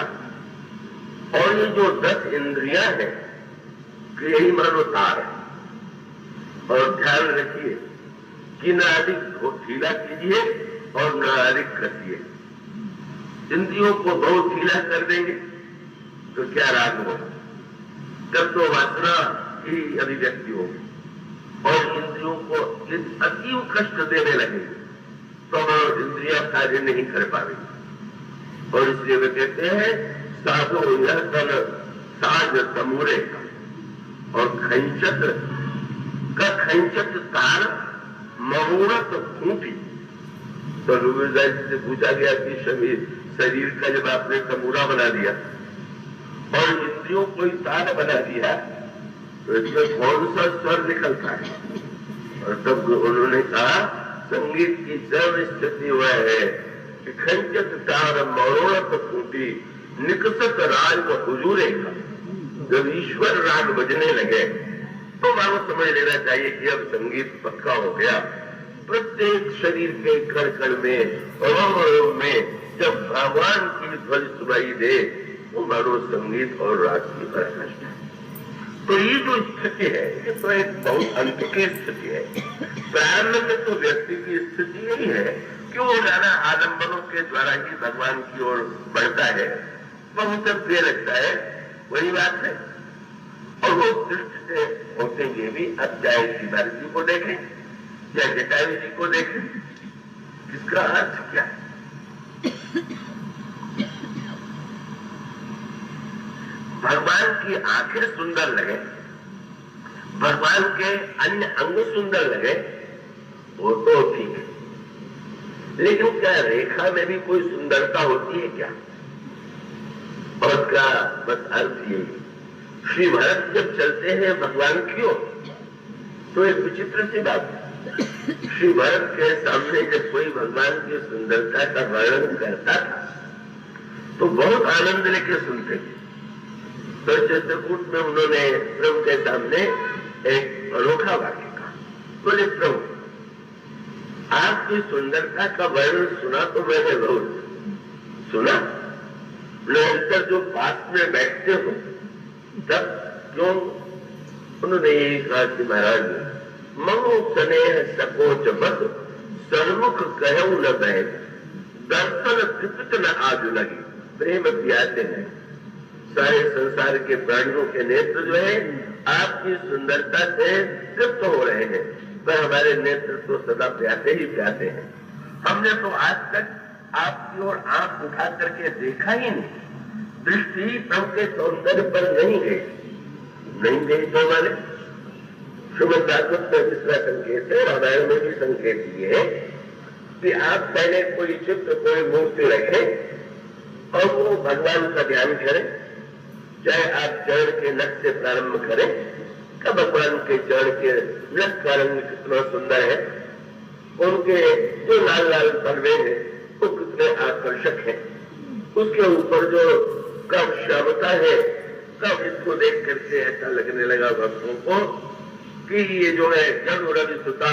और ये जो 10 इंद्रियां हैं यही मानो तार है। और ध्यान रखिए कि न अधिक ढीला कीजिए और न अधिक कसिए। इंद्रियों को बहुत ढीला कर देंगे तो क्या राग होगा, तब तो वासना की अभिव्यक्ति होगी और इंद्रियों को अतीव कष्ट देने लगेंगे तो इंद्रियां कार्य नहीं कर पाएंगी। और इसलिए वे कहते हैं साधो यह तन साज तमूरे का और खंचत तार महुरत खूंटी। तो रघुवीरदास जी से पूछा गया कि शरीर का जब आपने तमूरा बना दिया और इंद्रियों को तार बना दिया तो इसमें कौन सा स्वर निकलता है? और तब उन्होंने कहा संगीत की सर्व स्थिति वह है कि खंचत तार मरोड़त खूंटी निकसत राग व हुजूरे का। जब ईश्वर राग बजने लगे तो मानो समझ लेना चाहिए कि अब संगीत पक्का हो गया। प्रत्येक शरीर के कण कण में जब भगवान की ध्वनि सुनाई दे वो मानो संगीत और राग की पराकाष्ठा है। तो ये जो स्थिति है ये तो एक बहुत अंत की स्थिति है। प्रारंभ में तो व्यक्ति की स्थिति यही है कि वो नाना आलम्बनों के द्वारा ही भगवान की ओर बढ़ता है, बहुत प्रिय लगता है, वही बात है। और वो दृष्टि से होते हुए भी अब चाहे शिवाजी जी को देखें या जटायु जी को देखें, इसका अर्थ क्या है? भगवान की आंखें सुंदर लगे, भगवान के अन्य अंग सुंदर लगे, वो तो ठीक है, लेकिन क्या रेखा में भी कोई सुंदरता होती है क्या? और क्या बस अर्थ यही, श्री भरत जब चलते हैं भगवान की ओर तो एक विचित्र सी बात है, श्री भरत के सामने जब कोई भगवान की सुंदरता का वर्णन करता था तो बहुत आनंद लेके सुनते थे। तो चित्रकूट में उन्होंने प्रभु के सामने एक अनोखा वाक्य कहा, बोले प्रभु आपकी सुंदरता का वर्णन सुना तो मैंने बहुत सुना, निरंतर जो पास में बैठते हो तब क्यों? उन्होंने यही कहा कि महाराज मनो स्नेह सकोच बस सन्मुख कहूं न बैठ, दर्शन तृप्त न आज लगी, प्रेम प्यासे हैं। सारे संसार के प्राणियों के नेत्र जो है आपकी सुंदरता से तृप्त हो रहे हैं, पर हमारे नेत्र तो सदा प्यासे ही प्यासे हैं। हमने तो आज तक आपकी ओर आंख उठा करके देखा ही नहीं, दृष्टि प्रभु के सौंदर्य पर नहीं गई तो माने श्रीमद् भागवत में दूसरा संकेत है, रामायण में भी संकेत दिए है कि आप पहले कोई चित्र कोई मूर्ति रखें और वो भगवान का ध्यान करें, चाहे आप चरण के नख से प्रारंभ करें, का भगवान के चरण के नख का रंग कितना सुंदर है, उनके जो लाल लाल पलवे हैं वो कितने आकर्षक है, उसके ऊपर जो कब श्यामता है, कब इसको देख करके ऐसा लगने लगा भक्तों को कि ये जो है जब रवि सुता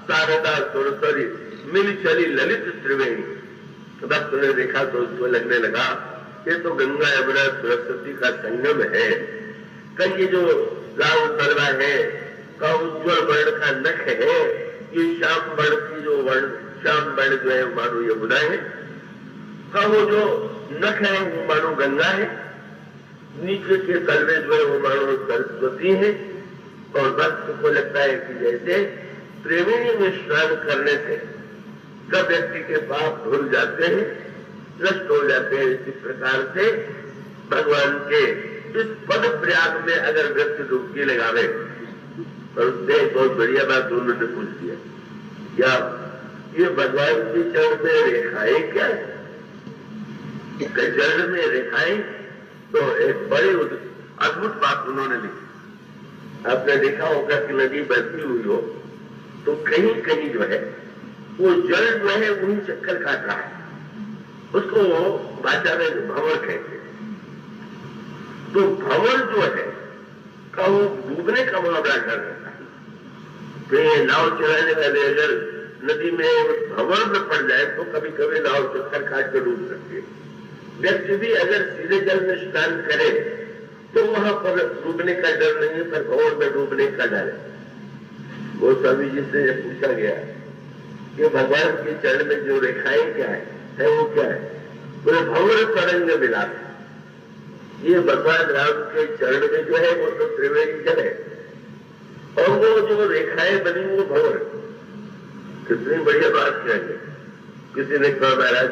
शारदा सुरसरी मिल चली ललित त्रिवेणी। भक्त ने देखा तो उसको लगने लगा ये तो गंगा यमुना सरस्वती का संगम है, कल ये जो लाल तलवा है का उज्ज्वल वर्ण का नख है, ये श्याम वर्ण की जो वर्ण श्याम वर्ण जो है मानो यमुना है, का वो जो नख है वो मानो गंगा है, नीचे के तलवे जो है वो मानो सरस्वती है। और भक्त को लगता है कि जैसे त्रिवेणी में स्नान करने से सब व्यक्ति के पाप धुल जाते हैं, नष्ट हो जाते हैं, इसी प्रकार से भगवान के इस पद प्रयाग में अगर व्यक्ति डुबकी लगावे, और उसने बहुत बढ़िया बात उन्होंने पूछ दिया, क्या ये भगवान की चरण में रेखाएं क्या है? चरण में रेखाएं तो एक बड़ी अद्भुत बात उन्होंने लिखी। आपने देखा होगा कि नदी बहती हुई हो तो कहीं कहीं जो है वो जल जो है वही चक्कर काट रहा है, उसको भाषा में भंवर कहते हैं। तो भंवर जो है का वो डूबने का बड़ा डर रहता है, तो ये नाव चलाने वाले अगर नदी में भंवर में पड़ जाए तो कभी कभी नाव चक्कर काट के डूब सकती है। व्यक्ति भी अगर सीधे जल में स्नान करे तो वहां पर डूबने का डर नहीं है, पर भंवर में डूबने का डर है। गोस्वामी जी से जब पूछा गया कि भगवान के चरण में जो रेखाएं क्या है वो क्या है, तो भंवर तरंग मिला। ये भगवान राम के चरण में जो है वो तो त्रिवेणी जल है, और वो जो रेखाएं बनी वो भंवर। कितनी बढ़िया बात कहेंगे। किसी ने कहा महाराज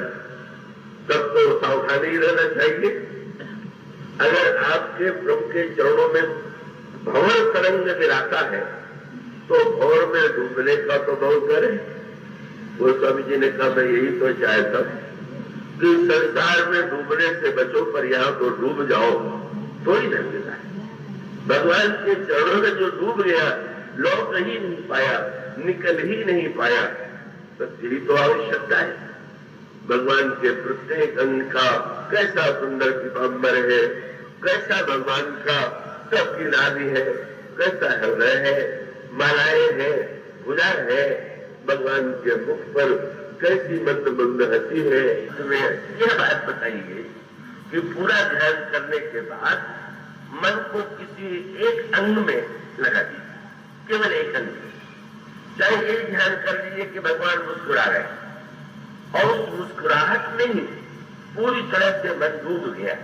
तब तो सावधानी रहना चाहिए, अगर आपके प्रभु के चरणों में भंवर तरंग मिलाता है तो भंवर में डूबने का तो बहुत डर है। गोस्वामी जी ने कहा मैं यही तो चाहता हूं कि संसार में डूबने से बचो, पर यहाँ तो डूब जाओ तो ही नहीं मिला है। भगवान के चरणों में जो डूब गया लौट ही नहीं पाया, निकल ही नहीं पाया, तो यही तो आवश्यकता है। भगवान के प्रत्येक अंग का कैसा सुंदर पीताम्बर है, कैसा भगवान का सबकी नाभि है, कैसा हृदय है, मालाएं है, भुजा है, भगवान के मुख पर कैसी मंद मंद हंसी है। तुम्हें यह बात बताइए कि पूरा ध्यान करने के बाद मन को किसी एक अंग में लगा दीजिए, केवल एक अंग में। चाहे ये ध्यान कर लीजिए कि भगवान मुस्कुरा रहे हैं, और उस मुस्कुराहट में ही पूरी तरह से मन डूब गया।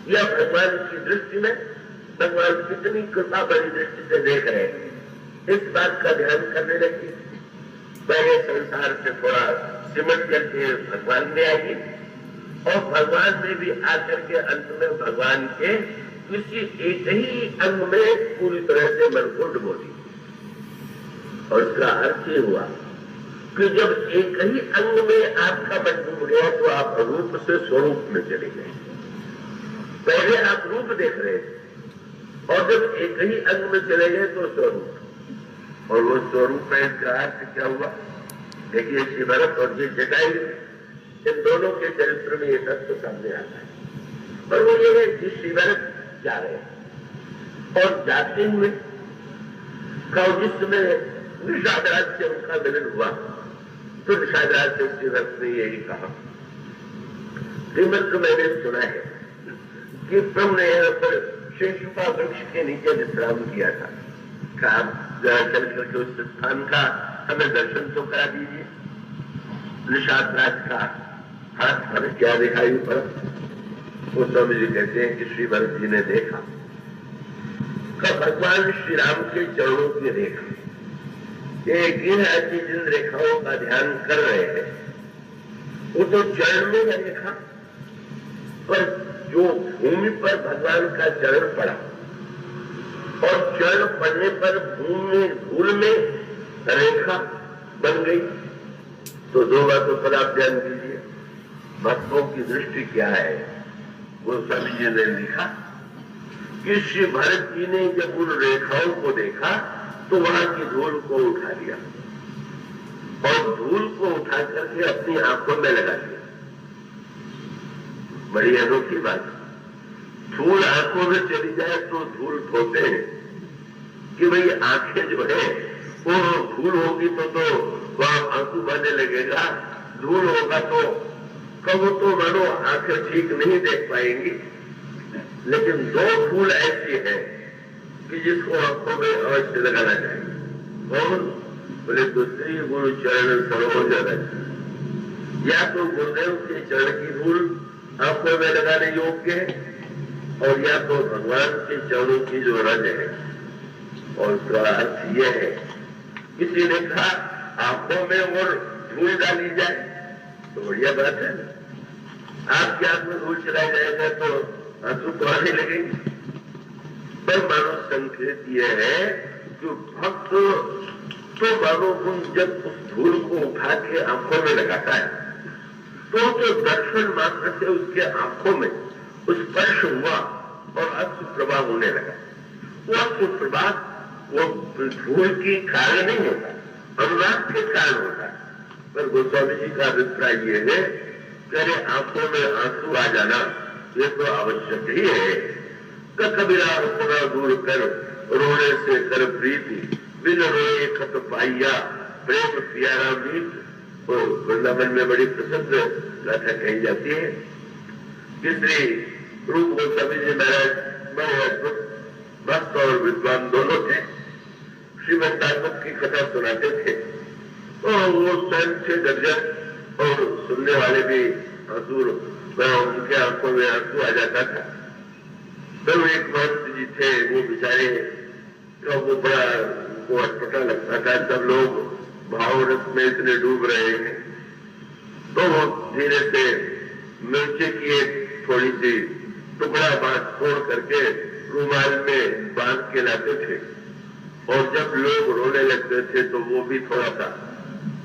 यह भगवान की दृष्टि में भगवान कितनी कृपा भरी दृष्टि से देख रहे हैं, इस बात का ध्यान करने लगी। पहले संसार से थोड़ा सिमट करके भगवान में आएगी, और भगवान में भी आकर के अंत में भगवान के किसी एक ही अंग में पूरी तरह से मन को डुबो दी। और इसका अर्थ ये हुआ कि जब एक ही अंग में आपका मन डूब गया तो आप रूप से स्वरूप में चले गए। पहले आप रूप देख रहे थे, और जब एक ही अंग में चले गए तो स्वरूप। और वो स्वरूप है, इसका अर्थ क्या हुआ? देखिए, श्री भरत और ये जटायु, इन दोनों के चरित्र में ये तत्व सामने आता है। और वो ये है कि श्री भरत जा रहे हैं और जाते हुए जिस समय निषाद राज से उनका मिलन हुआ तो निषाद राज से श्री भरत ने यही कहा, श्रीमद को मैंने सुना है कि प्रभु ने यहाँ पर शेषुपा वृक्ष के नीचे विश्राम किया था। चल करके उस स्थान का हमें दर्शन तो करा दीजिए। निषाद राज का हाथ पर क्या दिखाई पड़ा? वो स्वामी जी कहते हैं कि श्री भरत जी ने देखा कि भगवान श्री राम के चरणों की रेखा, एक इन ऐसी जिन रेखाओं का ध्यान कर रहे हैं वो तो चरण में है रेखा, पर जो भूमि पर भगवान का चरण पड़ा और चरण पड़ने पर भूमि धूल में रेखा बन गई। तो दो बातों पर आप ध्यान दीजिए, भक्तों की दृष्टि क्या है। वो स्वामी जी ने लिखा कि श्री भरत जी ने जब उन रेखाओं को देखा तो वहां की धूल को उठा लिया और धूल को उठा करके अपनी आंखों में लगा लिया। बड़ी अनोखी बात, धूल आंखों में चली जाए तो धूल धोते हैं कि भाई आंखें जो है वो धूल होगी तो वहां आंसू बहने लगेगा, धूल होगा तो कब तो मानो आंखें ठीक नहीं देख पाएंगी। लेकिन दो धूल ऐसी है कि जिसको आंखों में अवश्य लगाना चाहिए। और बोले तो श्री गुरु चरण सरोज रज, या तो गुरुदेव के चरण की धूल आंखों में लगाने योग्य है और या तो भगवान के चरणों की जो रज है। और उसका अर्थ यह है, किसी ने कहा आंखों में और धूल डाली जाए तो बढ़िया बात है ना, आपके आंख में धूल चला जाएगा तो आंसू तो आने लगेंगे। पर मानो संकेत यह है कि भक्त तो मानो जब उस धूल को उठा के आंखों में लगाता है तो दर्शन मात्र से उसके आंखों में उस स्पर्श हुआ और अश्रु प्रवाह होने लगा। वो अश्रु प्रवाह वो धूल के कारण नहीं होता, अनुराग के कारण होता है। पर गोस्वामी जी का अभिप्राय ये है कि अरे आंखों में आंसू आ जाना ये तो आवश्यक ही है। कबीरा अपना दूर कर रोने से कर प्रीति, बिन रोए खत पाइया प्रेम प्यारा मीत। तो वृंदावन में बड़ी प्रसिद्ध गाथा कही जाती है कि श्री रूप गोस्वामी जी महाराज बड़े अद्भुत भक्त और विद्वान दोनों थे। श्रीमद् भागवत की कथा सुनाते थे और वो स्वयं से दर्जन और सुनने वाले भी आंसू, उनके आंखों में आंसू आ जाता था। तो एक महंत जी थे, वो बेचारे तो वो बड़ा उनको अटपटा लगता था, सब लोग भाव रस में इतने डूब रहे हैं। तो वो धीरे से मिर्ची की एक थोड़ी सी टुकड़ा बात छोड़ करके रुमाल में बांध के लाते थे और जब लोग रोने लगते थे तो वो भी थोड़ा सा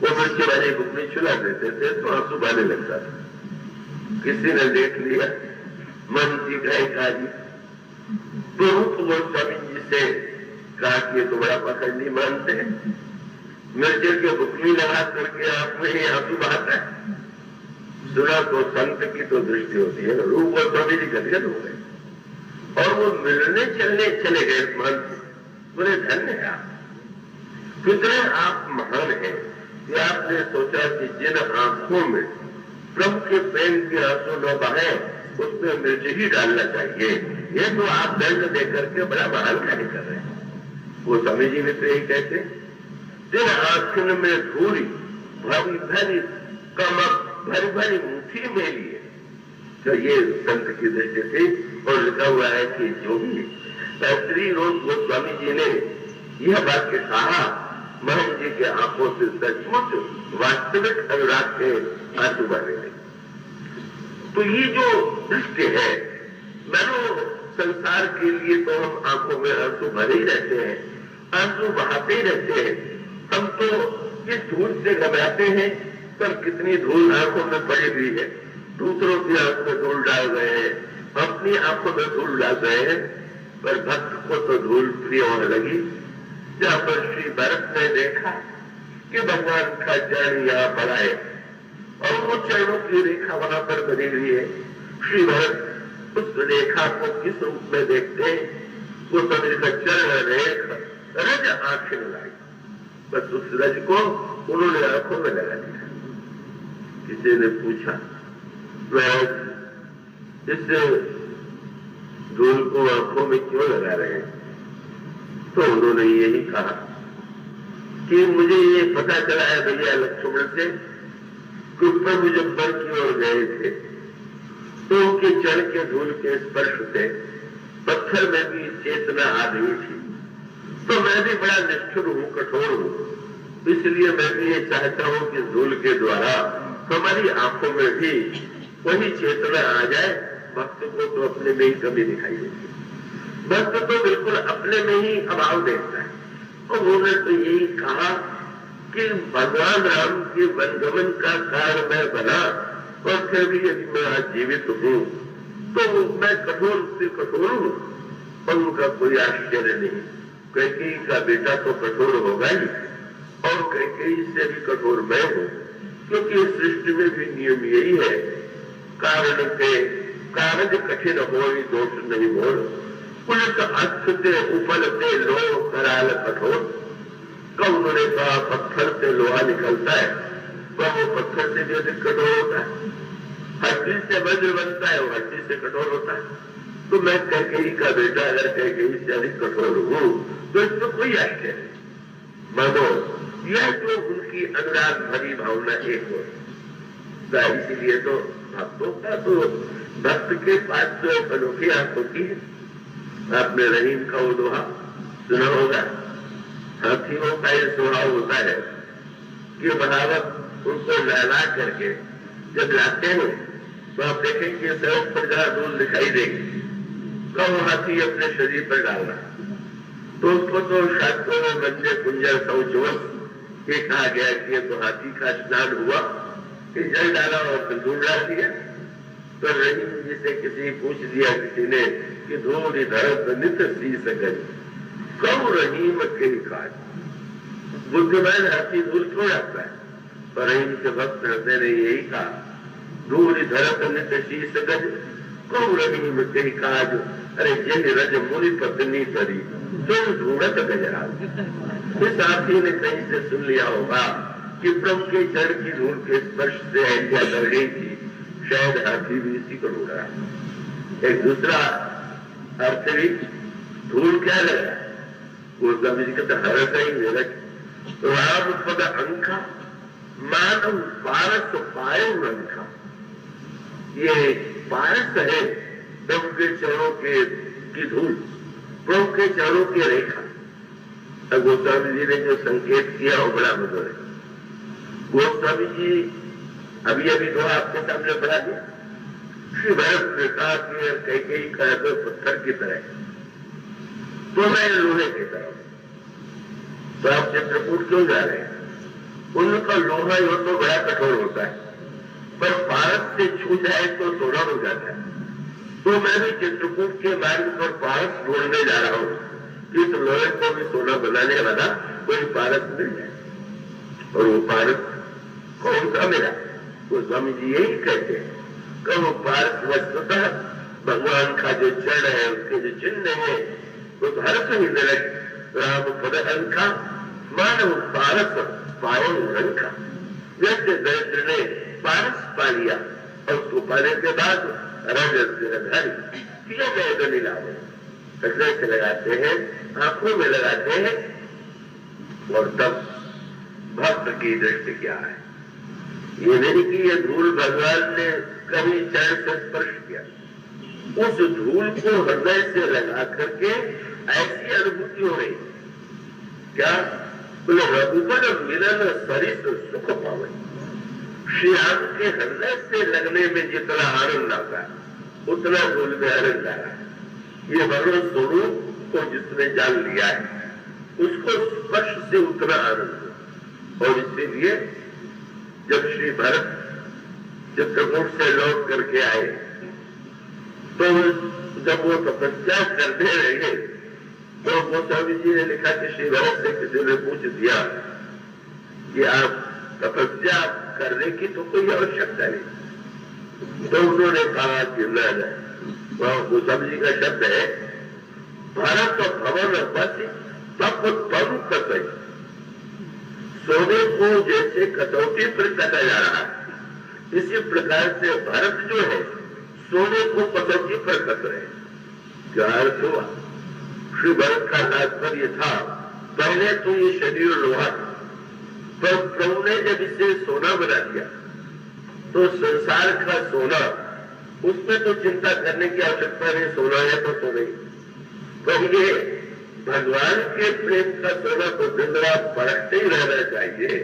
वो मिर्ची वाली बुकनी छुला देते थे तो आंसू बहने लगता था। किसी ने देख लिया, मन जी का एक आदमी तो रूप गोस्वामी जी से कहा कि तो बड़ा पखंडी मानते हैं, मिर्ची के बुकनी लगा करके आप में ही आंसू बहाता है। सुना तो संत की तो दृष्टि होती है। रूप गोस्वामी जी गदगद हो गए और वो मिलने चलने चले गए मन से। बोले धन्य है आप, कितने आप महान हैं कि आपने सोचा कि जिन आंखों में प्रभु के प्रेम के आंसू न बहे उसमें मिर्च ही डालना चाहिए। ये तो आप दंड देकर के बड़ा महान कार्य कर रहे हैं। वो स्वामी जी भी तो यही कहते, जिन आंखों में धूरी भरी भरी कमक भरी भरी मुट्ठी में लिए। तो ये संत की दृष्टि थी और लिखा हुआ है कि जो भी श्री रोज गोस्वामी जी ने यह वाक्य कहा, महन जी के आंखों से सचमुच वास्तविक अनुराग के आंसू बहने लगे। तो ये जो दृष्टि है, मानो संसार के लिए तो हम आंखों में आंसू भरे ही रहते हैं, आंसू बहाते ही रहते हैं। हम तो इस धूल से घबराते हैं पर कितनी धूल आंखों में पड़ी हुई है। दूसरों की आंख में धूल डाल रहे हैं, अपनी आंखों में धूल डाल रहे हैं, पर भक्त को तो धूल प्रिय होने लगी। जहां पर श्री भरत ने देखा कि भगवान का चरण यहाँ पड़ा है और वो चरणों की रेखा वहां पर बनी हुई है। श्री भरत उस रेखा को किस रूप में देखते हैं? वो सभी का चरण रेख रज आंखें लगाई, बस उस रज को उन्होंने आंखों में लगा दिया। किसी ने पूछा, वह इस धूल को आंखों में क्यों लगा रहे हैं? तो उन्होंने यही कहा कि मुझे ये पता चला है भैया लक्ष्मण से कि प्रभु जब वन की ओर गए थे तो उनके चरण के धूल के स्पर्श से पत्थर में भी चेतना आ गई थी। तो मैं भी बड़ा निष्ठुर हूं, कठोर हूं, इसलिए मैं भी ये चाहता हूं कि धूल के द्वारा हमारी आंखों में भी वही चेतना आ जाए। भक्त को तो अपने में ही कमी दिखाई देती है, भक्त तो बिल्कुल अपने में ही अभाव देखता है। और उन्होंने तो यही कहा कि भगवान राम के वनगमन का कारण मैं बना और फिर भी यदि मैं आज जीवित हूं तो मैं कठोर से कठोर हूं और उनका कोई आश्चर्य नहीं। कैकेयी का बेटा तो कठोर होगा ही और कैकेयी से भी कठोर मैं हूं, क्योंकि इस सृष्टि में भी नियम यही है, कारण के कारज कठिन हो दोष नहीं मोड़, पुलिस अस्थ से उपलते लो कराल कठोर। कब उन्होंने कहा पत्थर से लोहा निकलता है, तो वो पत्थर से भी अधिक कठोर होता है। हर चीज से वज्र बनता है, वो हर चीज से कठोर होता है। तो मैं कैकेयी का बेटा अगर कैकेयी से अधिक कठोर हूं तो इसमें कोई आश्चर्य नहीं। मानो यह जो उनकी अनुराग भरी भावना एक हो, इसीलिए तो भक्तों का तो भक्त के पास तो एक अनोखी आंख होती है। आपने रहीम का वो दोहा सुना होगा, हाथियों का ये स्वभाव होता है कि बहावत उनको लहला करके जब लाते हैं तो आप देखेंगे सड़क पर जहां धूल दिखाई देगी कब हाथी अपने शरीर पर डालना, तो उसको तो शास्त्रों में बंदे कुंजर शौचवश ये कहा गया कि तो हाथी का स्नान हुआ कि जल डाला और फिर धूल डाल दिया। तो रहीम जी से किसी पूछ दिया किसी ने कि धूल धरत नित सी सकल कब रहीम के काज, बुद्धिमान हाथी धूल क्यों डालता है? पर रहीम के भक्त हृदय ने यही कहा, धूल धरत नित सी सकल कब रहीम के काज, अरे जिन रज मुनि पत्नी तरी तुम ढूंढत गजरा। इस हाथी ने कहीं से सुन लिया होगा कि प्रभु के चरण की धूल के स्पर्श से ऐसा कर गई थी, शायद हाथी भी इसी को ढूंढ रहा है। एक दूसरा अर्थ भी धूल क्या लगा, गोस्वामी जी कहते हरस ही निरख राम पद अंका मानव पारस पायो अंका। ये पारस है प्रभु के चरणों की धूल, प्रभु के चरणों की रेखा। गोस्वामी जी ने जो संकेत किया वो बड़ा मधुर है। गोस्वामी जी अभी तो आपके सामने पढ़ा दिया, श्री भरत ने कहा कि कैकेयी का तो पत्थर की तरह तो मैं लोहे की तरह, तो आप चित्रकूट क्यों जा रहे हैं? उनका लोहा यो तो बड़ा कठोर होता है, पर पारस से छू जाए तो सोना हो जाता है। तो मैं भी चित्रकूट के मार्ग पर पारस ढूंढने जा रहा हूं कि इस लोहे को भी सोना बनाने वाला कोई पारस मिल जाए। और वो पारस कौन सा मिला? वो स्वामी जी यही कहते हैं कि वो पारस वस्तुतः भगवान का जो चरण है, उसके जो चिन्ह है, उस हर्ष ही निरख राम पद अंका मानव पारस पावन रंग का। जैसे दरिद्र ने पारस पा लिया और उसको पाने के बाद रजत किया गए तो नीलावे हृदय से लगाते हैं, आंखों में लगाते हैं, और तब भक्त की दृष्टि क्या है? ये नहीं कि ये धूल भगवान ने कभी चरण से स्पर्श किया, उस धूल को हृदय से लगा करके ऐसी अनुभूति हो रही। क्या बोले? रघुबर मिलन सरित सुख पावे। श्री राम के हृदय से लगने में जितना आनंद आता है उतना धूल में आनंद आ रहा है। ये भगवान स्वरूप को जिसने जान लिया है उसको स्पर्श से उतना आनंद हो। और इसीलिए जब श्री भरत चित्रकूट से लौट करके आए तो जब वो तपस्या करने लगे तो गोस्वामी जी ने लिखा कि श्री भरत से किसी ने पूछ दिया कि आप तपस्या करने की तो कोई आवश्यकता नहीं, तो उन्होंने कहा कि न, वह गोस्वामी जी का शब्द है, भारत और भवन बस तप तम कसई। सोने को जैसे कसौटी पर कसा जा रहा है, इसी प्रकार से भारत जो है सोने को कसौटी पर कस रहे। क्या अर्थ हुआ? श्री भरत का तात्पर्य था, पहले तो ये शरीर लोहा था, पर प्रभु ने जब इसे सोना बना दिया तो संसार का सोना, उसमें तो चिंता करने की आवश्यकता नहीं, सोना है तो नहीं, पर ये भगवान के प्रेम का सोना तो दिन रात परखते ही रहना चाहिए।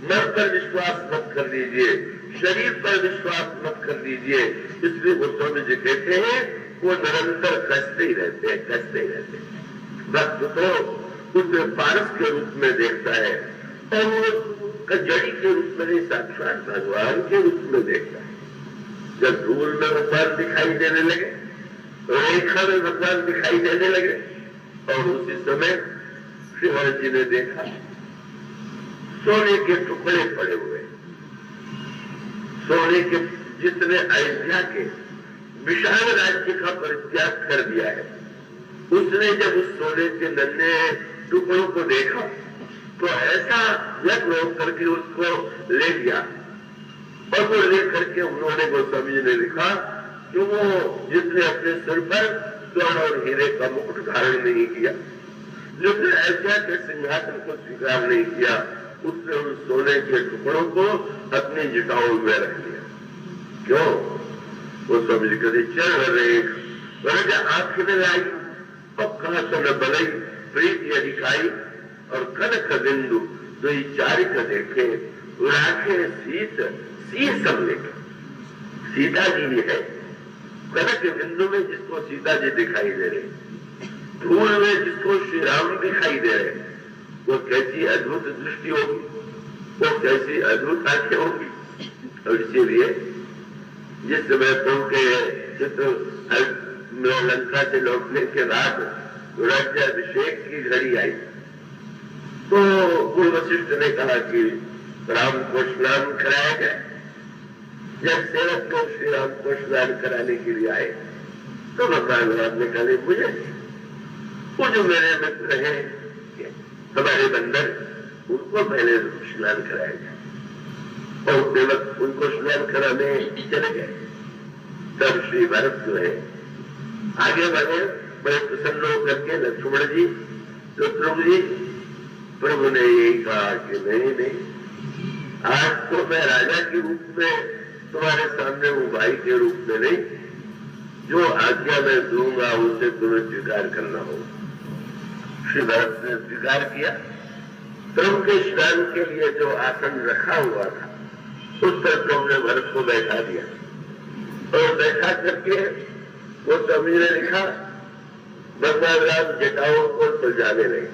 मन पर विश्वास मत कर लीजिए, शरीर पर विश्वास मत कर लीजिए। इसलिए गोस्वामी जी कहते हैं वो निरंतर कसते ही रहते हैं, कसते ही रहते हैं। भक्त तो उसे पारस के रूप में देखता है और वो जड़ी के रूप में नहीं, साक्षात भगवान के रूप में देखता है। जब धूल में भगवान दिखाई देने लगे, रेखा में भगवान दिखाई देने लगे, और उसी समय श्री भरत जी ने देखा सोने के टुकड़े पड़े हुए, सोने के, जिसने अयोध्या के विशाल राज्य का परित्याग कर दिया है, उसने जब उस सोने के नन्हे टुकड़ों को देखा तो ऐसा व्यग्र होकर के उसको ले लिया, और वो लेकर के उन्होंने, गोस्वामी जी ने लिखा कि वो जिसने अपने सिर पर स्वर्ण और हीरे का मुकुट धारण नहीं किया, जिसने अयोध्या के सिंहासन को स्वीकार नहीं किया, उसने उन सोने के टुकड़ों को अपनी जटाओं में रख लिया। क्यों? वो स्वामी जी कहते चल रहे आंख में लाई और कहा तो न बलई प्रीति अधिकाई, और कनक बिंदु जो चारिक देखे राखे शीशम लेके। सीता जी है कनक बिंदु में जिसको सीता जी दिखाई दे रहे, धूल में जिसको श्री राम दिखाई दे रहे, वो कैसी अद्भुत दृष्टि होगी, वो कैसी अद्भुत आंखें होगी। और इसीलिए जिस समय प्रभु के चित्र लंका से लौटने के बाद राज्याभिषेक की घड़ी आई, तो गुरु वशिष्ठ ने कहा कि राम को स्नान कराया जाए। जब सेवक लोग श्री राम को स्नान कराने के लिए आए तो भगवान राम ने कहा मुझे, वो जो मेरे मित्र हैं हमारे बंदर, उनको पहले स्नान कराया जाए। और सेवक उनको स्नान कराने चले गए। तब श्री भरत जो है आगे बढ़े, बड़े प्रसन्न होकर के लक्ष्मण जी, शत्रुघ्न जी, प्रभु ने यही कहा कि नहीं, आज तो मैं राजा के रूप में तुम्हारे सामने हूं, भाई के रूप में नहीं। जो आज्ञा मैं दूंगा उसे तुम्हें स्वीकार करना होगा। श्री भरत ने स्वीकार किया। प्रभु के स्नान के लिए जो आसन रखा हुआ था उस पर प्रभु ने भरत को बैठा दिया, और बैठा करके वो स्वामी ने लिखा भगवान राम जटाओं को सुलझाने लगे।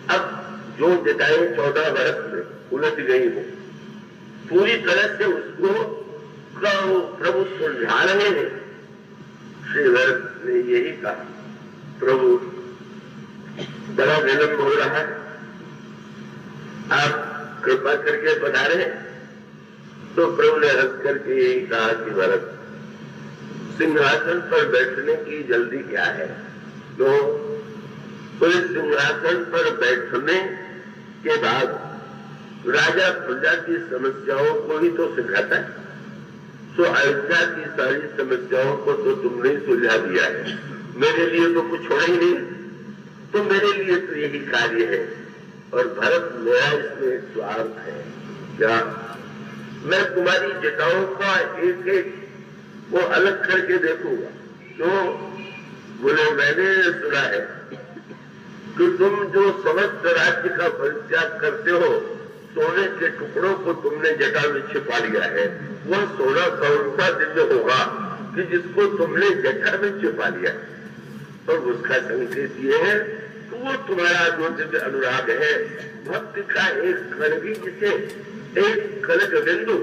अब जो जटाएं 14 वर्ष में उलझ गई हो, पूरी तरह से उसको प्रभु सुलझा रहे हैं। श्री भरत ने यही कहा, प्रभु बड़ा विलंब हो रहा है, आप कृपा करके पधारे। तो प्रभु ने हंस करके यही कहा कि भरत, सिंहासन पर बैठने की जल्दी क्या है? तो इस सिंहासन पर बैठने के बाद राजा प्रजा की समस्याओं को ही तो सुलझाता है। तो अयोध्या की सारी समस्याओं को तो तुमने ही सुलझा दिया है, मेरे लिए तो कुछ होना ही नहीं, तो मेरे लिए तो यही कार्य है। और भरत, मेरा इसमें स्वार्थ है क्या? मैं तुम्हारी जटाओं का एक एक वो अलग करके देखूंगा। तो बोले मैंने सुना है कि तुम जो समस्त राज्य का परित्याग करते हो, सोने के टुकड़ों को तुमने जटा में छिपा लिया है। वह सोना कौन सा दिव्य होगा कि जिसको तुमने जटा में छिपा लिया? और उसका संकेत ये है कि वो तुम्हारा जो दिव्य अनुराग है, भक्ति का एक कण भी, जिसे एक कनक बिंदु,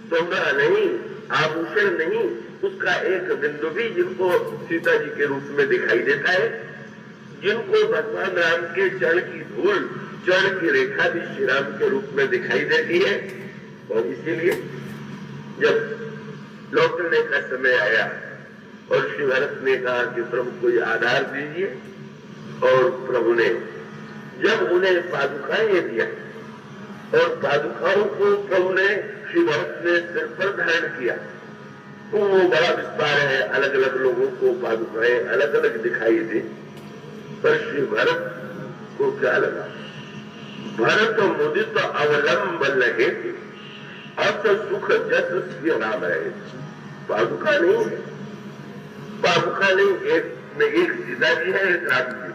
सोना नहीं, आभूषण नहीं, उसका एक बिंदु भी जिनको सीता जी के रूप में दिखाई देता है, जिनको भगवान राम के चरण की धूल, चरण की रेखा भी श्री राम के रूप में दिखाई देती है। और इसीलिए जब लौटने का समय आया और श्री भरत ने कहा कि प्रभु कोई आधार दीजिए, और प्रभु ने जब उन्हें पादुकाएं दिया और पादुकाओं को प्रभु ने श्री भरत ने सिर पर धारण किया, तो वो बड़ा विस्तार है, अलग अलग लोगों को पादुकाएं अलग अलग दिखाई दी। पर श्री भरत को क्या लगा, भरत मुदित अवलंब लगे थे, अब तो सुख जस श्री राम रहे। पादुका नहीं, पादुका नहीं, एक सीता जी है, एक राम जी,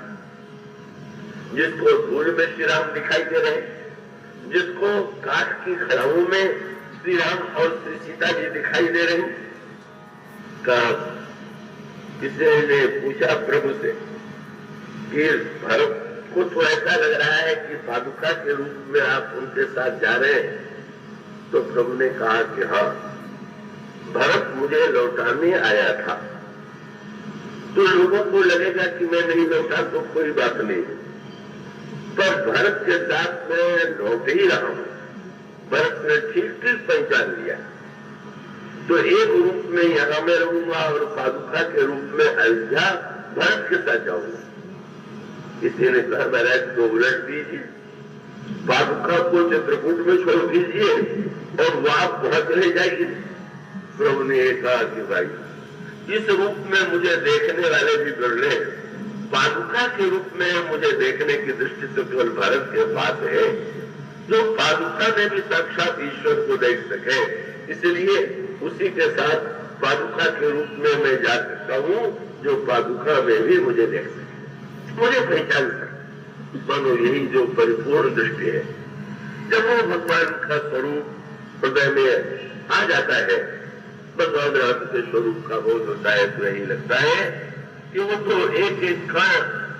जिसको धूल में श्री राम दिखाई दे रहे, जिसको काठ की खड़ाओं में श्री राम और श्री सीता जी दिखाई दे रही। किसी ने पूछा प्रभु से कि भरत को तो ऐसा लग रहा है कि पादुका के रूप में आप उनके साथ जा रहे हैं, तो प्रभु ने कहा कि हाँ, भरत मुझे लौटाने आया था, तो लोगों को लगेगा कि मैं नहीं लौटा तो कोई बात नहीं, पर भरत के साथ मैं लौट ही रहा हूं। भरत ने ठीक ठीक पहचान लिया, तो एक रूप में यहां में रहूंगा और पादुका के रूप में अयोध्या भरत के साथ जाऊंगा। किसी ने कहा महाराज को उलट दीजिए, पादुका को चित्रकूट में छोड़ दीजिए और वहां पहुंच ले जाइए। प्रभु ने कहा कि भाई इस रूप में मुझे देखने वाले भी बिरले, पादुका के रूप में मुझे देखने की दृष्टि तो केवल भरत के पास है, जो पादुका में भी साक्षात ईश्वर को देख सके। इसलिए उसी के साथ पादुका के रूप में मैं जा सकता हूँ, जो पादुका में भी मुझे देख सके, मुझे पहचान सके। मानो यही जो परिपूर्ण दृष्टि है, जब वो भगवान का स्वरूप हृदय में आ जाता है, भगवान राम के स्वरूप का बोध होता है, तो यही लगता है कि वो तो एक एक कण,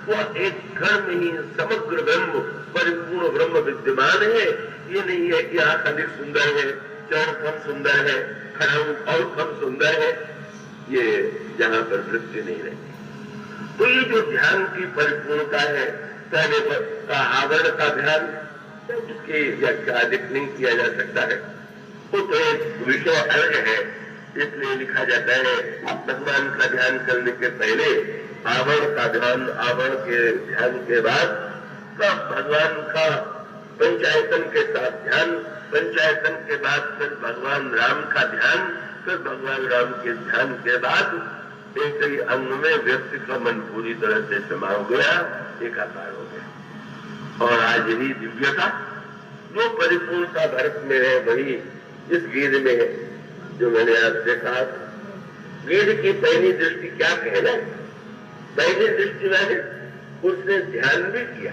वो एक कण में ही समग्र ब्रह्म, परिपूर्ण ब्रह्म विद्यमान है। ये नहीं है कि आंख अधिक सुंदर है, चरण कम सुंदर है, खड़ाऊ और कम सुंदर है, ये जहां पर वृत्ति नहीं रहती। तो ये जो ध्यान की परिपूर्णता है, पहले का आवरण का ध्यान, जिसकी व्याख्या अधिक नहीं किया जा सकता है, वो तो एक विषय अलग है। इसलिए लिखा जाता है भगवान का ध्यान करने के पहले आवरण का ध्यान, आवरण के ध्यान के बाद भगवान का पंचायतन के साथ ध्यान, पंचायतन के बाद फिर भगवान राम का ध्यान, फिर भगवान राम के ध्यान के बाद एक ही अंग में व्यक्ति का मन पूरी तरह से समा गया, एकाकार हो गया। और आज यही दिव्यता जो परिपूर्णता भरत में है, वही इस गीत में है, जो मैंने आपसे कहा। गीत की पहली दृष्टि क्या कहना है, पहली दृष्टि मैंने उसने ध्यान भी किया,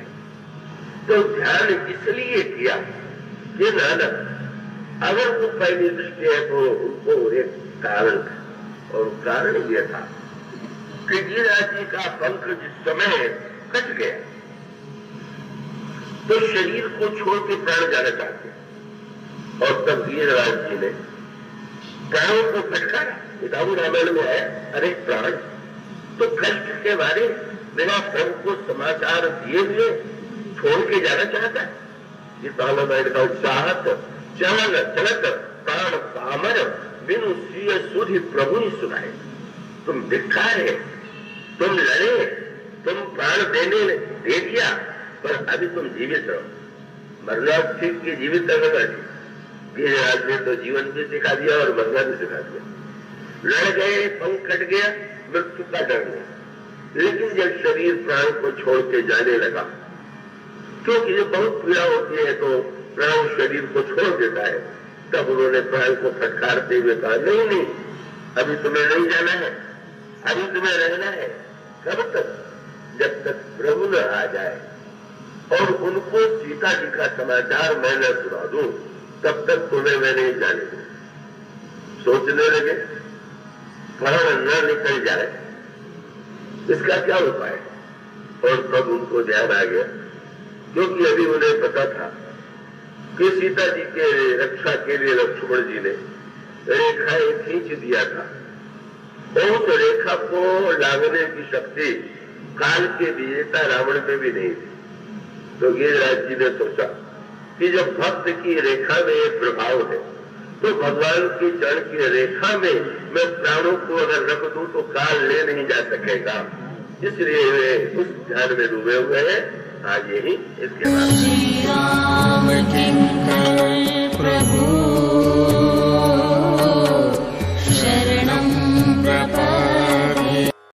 तो ध्यान इसलिए किया कि नानक अगर वो पहली दृष्टि है तो उनको एक कारण था, और कारण यह था कि गिरिराज जी का पंख जिस समय कट गया तो शरीर को छोड़ के प्राण जाना चाहते, और तब गिरिराज जी ने प्राणों को फटकारा। दाऊ रामायण में आया, अरे प्राण तो कष्ट के बारे बिना प्रभु को समाचार दिए हुए छोड़ के जाना चाहता है। ये रामायण का उत्साहत चलन चलत प्राण पामर बिनु सिय सुधि प्रभु ही सुनाए। तुम भिखार है, तुम लड़े, तुम प्राण देने दे दिया, पर अभी तुम जीवित रहो, मरना ठीक की जीवित रहना। गिरिराज ने तो जीवन भी सिखा दिया और मरना भी सिखा दिया। लड़ गए, पंख कट गया, मृत्यु का डर नहीं। लेकिन जब शरीर प्राण को छोड़ के जाने लगा, क्योंकि जब बहुत पीड़ा होती है तो प्राण शरीर को छोड़ देता है, तब उन्होंने प्राण को फटकारते हुए कहा, नहीं नहीं, अभी तुम्हें नहीं जाना है, अभी तुम्हें रहना है। कब तक? जब तक प्रभु न आ जाए और उनको सीता जी का समाचार मैं न सुना दूं, तब तक तुम्हें मैं नहीं जाने दूं। सोचने लगे, प्राण न निकल जाए, इसका क्या उपाय? और तब उनको ध्यान आ गया, क्योंकि अभी उन्हें पता था कि सीता जी के रक्षा के लिए लक्ष्मण जी ने रेखाएं खींच दिया था, और उस रेखा को लांघने की शक्ति काल के विजेता रावण में भी नहीं थी। तो गिरिराज जी ने सोचा कि जब भक्त की रेखा में एक प्रभाव है तो भगवान की चरण की रेखा में मैं प्राणों को अगर रख दूं तो काल ले नहीं जा सकेगा। इसलिए वे उस ध्यान में डूबे हुए हैं। आज यही इसके बाद